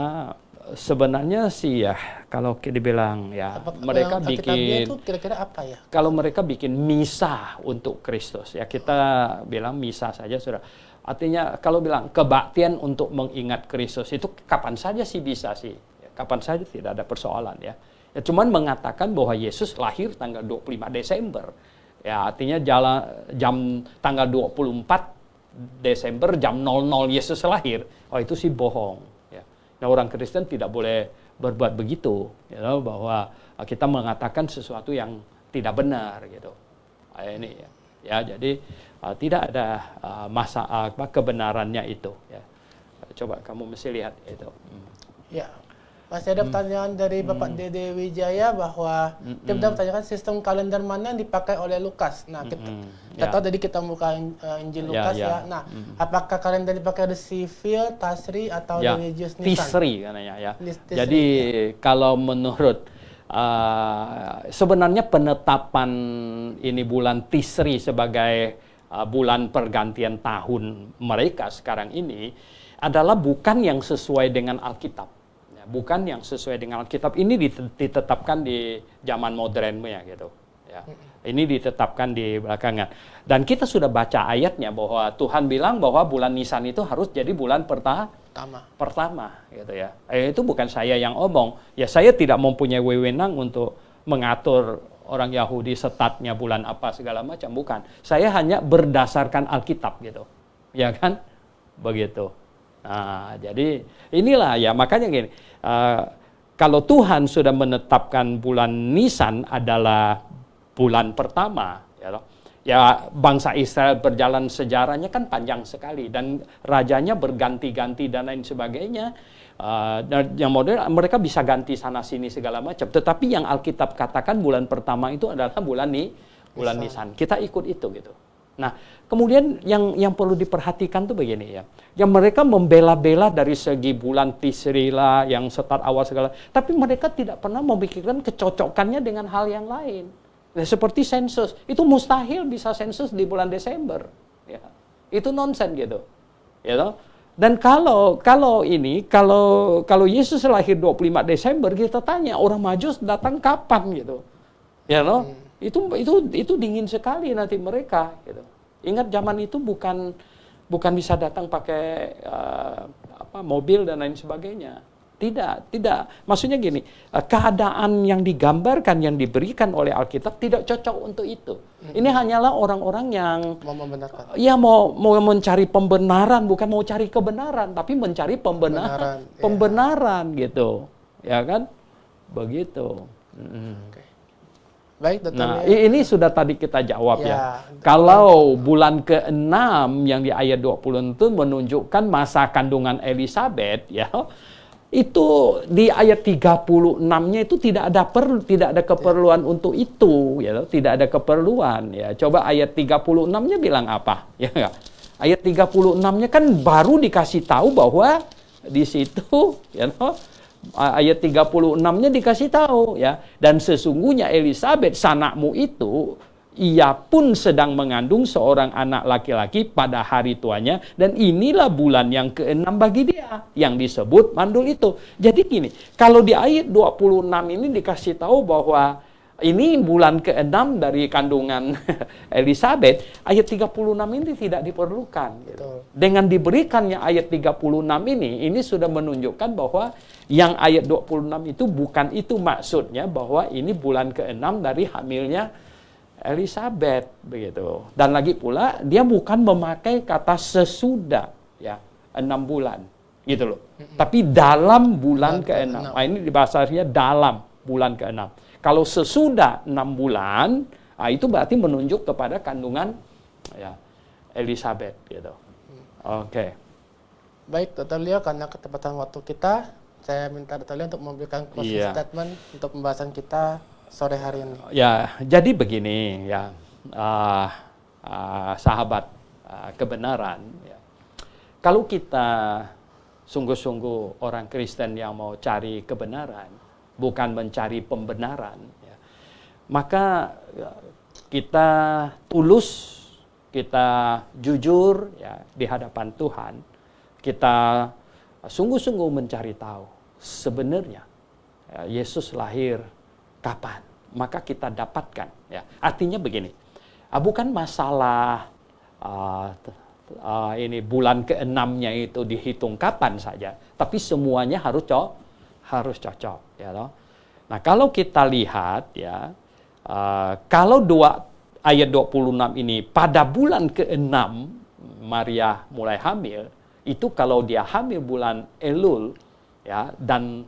sebenarnya sih ya, kalau dibilang ya, mereka bikin itu kira-kira apa ya? Kalau mereka bikin misa untuk Kristus, ya kita bilang misa saja sudah. Artinya kalau bilang kebaktian untuk mengingat Kristus itu kapan saja sih bisa sih. Ya, kapan saja tidak ada persoalan ya. Ya cuman mengatakan bahwa Yesus lahir tanggal 25 Desember. Ya artinya jam tanggal 24 Desember jam 00 Yesus lahir. Oh itu sih bohong. Ya. Nah orang Kristen tidak boleh berbuat begitu. Ya, bahwa kita mengatakan sesuatu yang tidak benar gitu. Ini ya. Ya jadi tidak ada kebenarannya itu. Ya. Coba kamu mesti lihat itu. Ya. Masih ada pertanyaan dari Bapak Dede Wijaya bahwa dia bertanyakan sistem kalender mana yang dipakai oleh Lukas. Nah, kita tahu tadi kita buka Injil Lukas ya. Nah, apakah kalender dipakai dari sivil, tasri atau religius Nisan? Tisri katanya ya. Jadi kalau menurut sebenarnya penetapan ini bulan Tisri sebagai bulan pergantian tahun mereka sekarang ini adalah bukan yang sesuai dengan Alkitab. Bukan yang sesuai dengan Alkitab. Ini ditetapkan di zaman modern ya gitu. Ya. Ini ditetapkan di belakangan. Dan kita sudah baca ayatnya bahwa Tuhan bilang bahwa bulan Nisan itu harus jadi bulan pertama gitu ya. Itu bukan saya yang omong. Ya saya tidak mempunyai wewenang untuk mengatur orang Yahudi setatnya bulan apa segala macam, bukan. Saya hanya berdasarkan Alkitab gitu. Ya kan? Begitu. Nah, jadi inilah ya makanya gini, kalau Tuhan sudah menetapkan bulan Nisan adalah bulan pertama, ya bangsa Israel berjalan sejarahnya kan panjang sekali dan rajanya berganti-ganti dan lain sebagainya. Dan yang modern mereka bisa ganti sana sini segala macam. Tetapi yang Alkitab katakan bulan pertama itu adalah bulan Nisan. Kita ikut itu gitu. Nah, kemudian yang perlu diperhatikan tuh begini ya. Yang mereka membela-bela dari segi bulan Tisri lah, yang start awal segala. Tapi mereka tidak pernah memikirkan kecocokannya dengan hal yang lain. Nah, seperti sensus. Itu mustahil bisa sensus di bulan Desember. Ya. Itu nonsen gitu. Ya toh? Dan kalau Yesus lahir 25 Desember, kita tanya orang Majus datang kapan gitu. Ya toh? Itu dingin sekali nanti mereka gitu. Ingat zaman itu bukan bisa datang pakai mobil dan lain sebagainya. Tidak. Maksudnya gini, keadaan yang digambarkan, yang diberikan oleh Alkitab tidak cocok untuk itu. Ini hanyalah orang-orang yang Mau membenarkan. ya mau mencari pembenaran, bukan mau cari kebenaran, tapi mencari pembenaran gitu. Ya kan? Begitu. Oke. Baik, Dr. Nah, Lia. ini sudah tadi kita jawab ya. Ya. Kalau bulan ke-6 yang di ayat 20 itu menunjukkan masa kandungan Elizabeth ya. Itu di ayat 36-nya itu tidak ada keperluan untuk itu ya, tidak ada keperluan ya. Coba ayat 36-nya bilang apa? Ya enggak? Ayat 36-nya kan baru dikasih tahu bahwa di situ ya ayat 36-nya dikasih tahu ya, dan sesungguhnya Elizabeth sanakmu itu ia pun sedang mengandung seorang anak laki-laki pada hari tuanya, dan inilah bulan yang ke-6 bagi dia yang disebut mandul itu. Jadi gini, kalau di ayat 26 ini dikasih tahu bahwa ini bulan ke-6 dari kandungan Elizabeth, ayat 36 ini tidak diperlukan. Gitu. Dengan diberikannya ayat 36 ini sudah menunjukkan bahwa yang ayat 26 itu bukan itu maksudnya, bahwa ini bulan ke-6 dari hamilnya Elizabeth begitu. Dan lagi pula dia bukan memakai kata sesudah ya 6 bulan gitu loh. Tapi dalam bulan ke-6. Nah, ini di bahasanya dalam bulan ke-6. Kalau sesudah 6 bulan, itu berarti menunjuk kepada kandungan ya Elizabeth gitu. Oke. Baik, Dr. Lia, karena ketepatan waktu kita, saya minta Dr. Lia untuk memberikan closing statement untuk pembahasan kita sore hari ini. Ya, jadi begini ya, sahabat kebenaran. Ya. Kalau kita sungguh-sungguh orang Kristen yang mau cari kebenaran, bukan mencari pembenaran, ya, maka kita tulus, kita jujur ya di hadapan Tuhan, kita sungguh-sungguh mencari tahu sebenarnya ya, Yesus lahir kapan, maka kita dapatkan. Ya. Artinya begini, bukan masalah ini bulan ke-6-nya itu dihitung kapan saja, tapi semuanya harus cocok. Ya, toh? Nah, kalau kita lihat ya, kalau ayat 26 ini pada bulan ke-6 Maria mulai hamil, itu kalau dia hamil bulan Elul ya, dan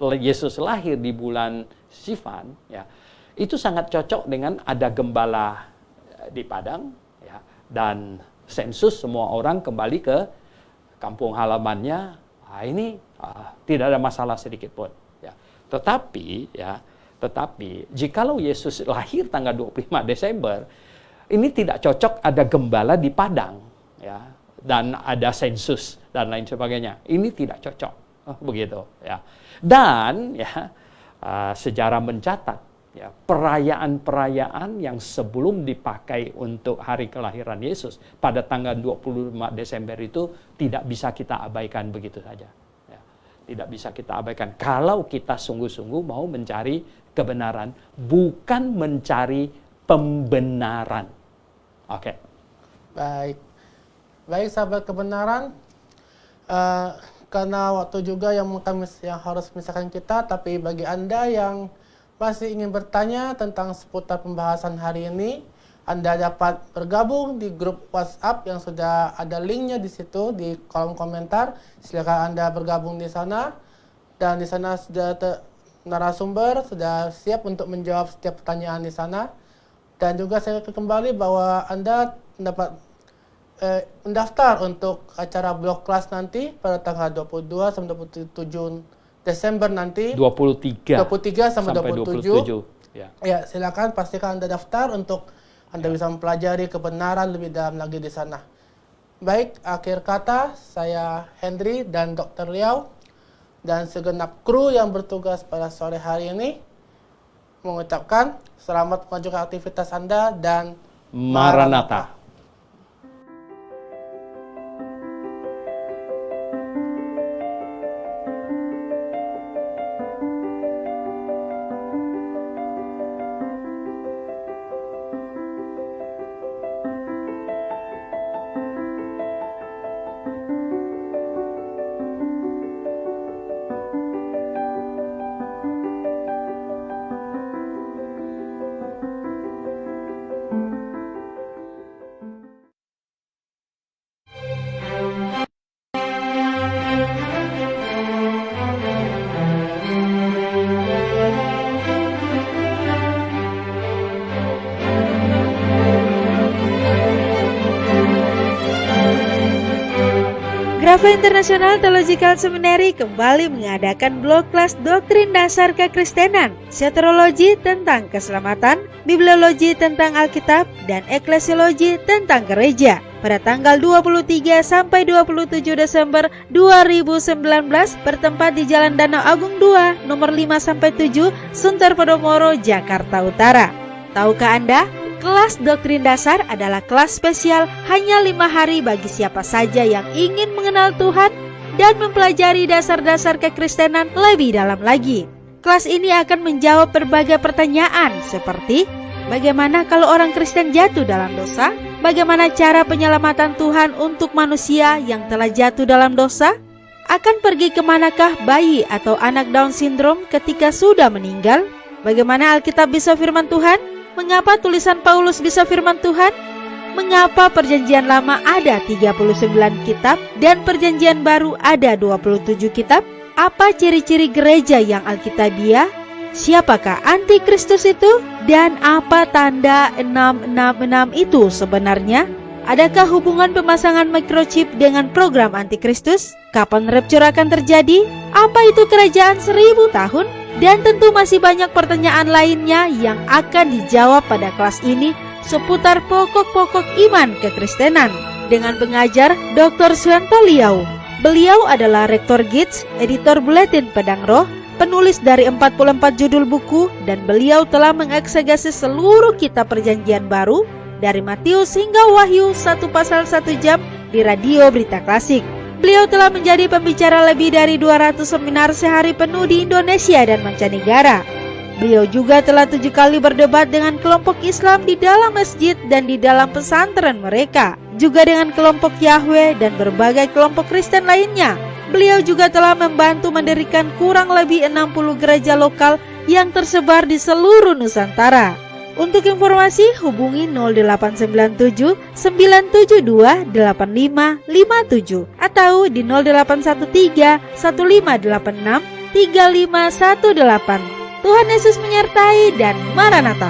Yesus lahir di bulan Sivan, ya, itu sangat cocok dengan ada gembala di padang, ya, dan sensus semua orang kembali ke kampung halamannya. Ini tidak ada masalah sedikit pun. Ya. Tetapi jikalau Yesus lahir tanggal 25 Desember, ini tidak cocok ada gembala di padang, ya, dan ada sensus dan lain sebagainya. Ini tidak cocok, begitu, ya. Dan ya. Sejarah mencatat ya, perayaan-perayaan yang sebelum dipakai untuk hari kelahiran Yesus pada tanggal 25 Desember itu tidak bisa kita abaikan begitu saja. Ya, tidak bisa kita abaikan kalau kita sungguh-sungguh mau mencari kebenaran, bukan mencari pembenaran. Oke. Baik sahabat kebenaran. Karena waktu juga yang harus memisahkan kita, tapi bagi Anda yang masih ingin bertanya tentang seputar pembahasan hari ini, Anda dapat bergabung di grup WhatsApp yang sudah ada linknya di situ di kolom komentar. Silakan Anda bergabung di sana, dan di sana sudah narasumber sudah siap untuk menjawab setiap pertanyaan di sana. Dan juga saya kembali bahwa Anda dapat mendaftar untuk acara blog kelas nanti pada tanggal 22 sampai 27 Desember nanti. 23 sampai 27. Ya. Ya, silakan pastikan Anda daftar untuk Anda bisa mempelajari kebenaran lebih dalam lagi di sana. Baik, akhir kata saya Hendry dan Dr. Liao dan segenap kru yang bertugas pada sore hari ini mengucapkan selamat melanjutkan aktivitas Anda dan Maranatha. Grafa International Theological Seminary kembali mengadakan blog kelas doktrin dasar kekristenan, seterologi tentang keselamatan, bibliologi tentang Alkitab, dan eklesiologi tentang gereja pada tanggal 23 sampai 27 Desember 2019 bertempat di Jalan Danau Agung 2, nomor 5 sampai 7, Sunter Podomoro, Jakarta Utara. Tahukah Anda? Kelas doktrin dasar adalah kelas spesial hanya 5 hari bagi siapa saja yang ingin mengenal Tuhan dan mempelajari dasar-dasar kekristenan lebih dalam lagi. Kelas ini akan menjawab berbagai pertanyaan seperti bagaimana kalau orang Kristen jatuh dalam dosa, bagaimana cara penyelamatan Tuhan untuk manusia yang telah jatuh dalam dosa, akan pergi kemanakah bayi atau anak Down syndrome ketika sudah meninggal, bagaimana Alkitab bisa firman Tuhan, mengapa tulisan Paulus bisa firman Tuhan? Mengapa perjanjian lama ada 39 kitab dan perjanjian baru ada 27 kitab? Apa ciri-ciri gereja yang alkitabiah? Siapakah antikristus itu? Dan apa tanda 666 itu sebenarnya? Adakah hubungan pemasangan microchip dengan program antikristus? Kapan rapture akan terjadi? Apa itu kerajaan 1000 tahun? Dan tentu masih banyak pertanyaan lainnya yang akan dijawab pada kelas ini seputar pokok-pokok iman kekristenan dengan pengajar Dr. Suyanto Liao. Beliau adalah Rektor GITS, editor Buletin Pedang Roh, penulis dari 44 judul buku, dan beliau telah mengeksegesi seluruh kitab perjanjian baru dari Matius hingga Wahyu 1 pasal 1 jam di radio Berita Klasik. Beliau telah menjadi pembicara lebih dari 200 seminar sehari penuh di Indonesia dan mancanegara. Beliau juga telah 7 kali berdebat dengan kelompok Islam di dalam masjid dan di dalam pesantren mereka, juga dengan kelompok Yahweh dan berbagai kelompok Kristen lainnya. Beliau juga telah membantu mendirikan kurang lebih 60 gereja lokal yang tersebar di seluruh Nusantara. Untuk informasi hubungi 0897 972 8557 atau di 0813 1586 3518. Tuhan Yesus menyertai dan Maranatha.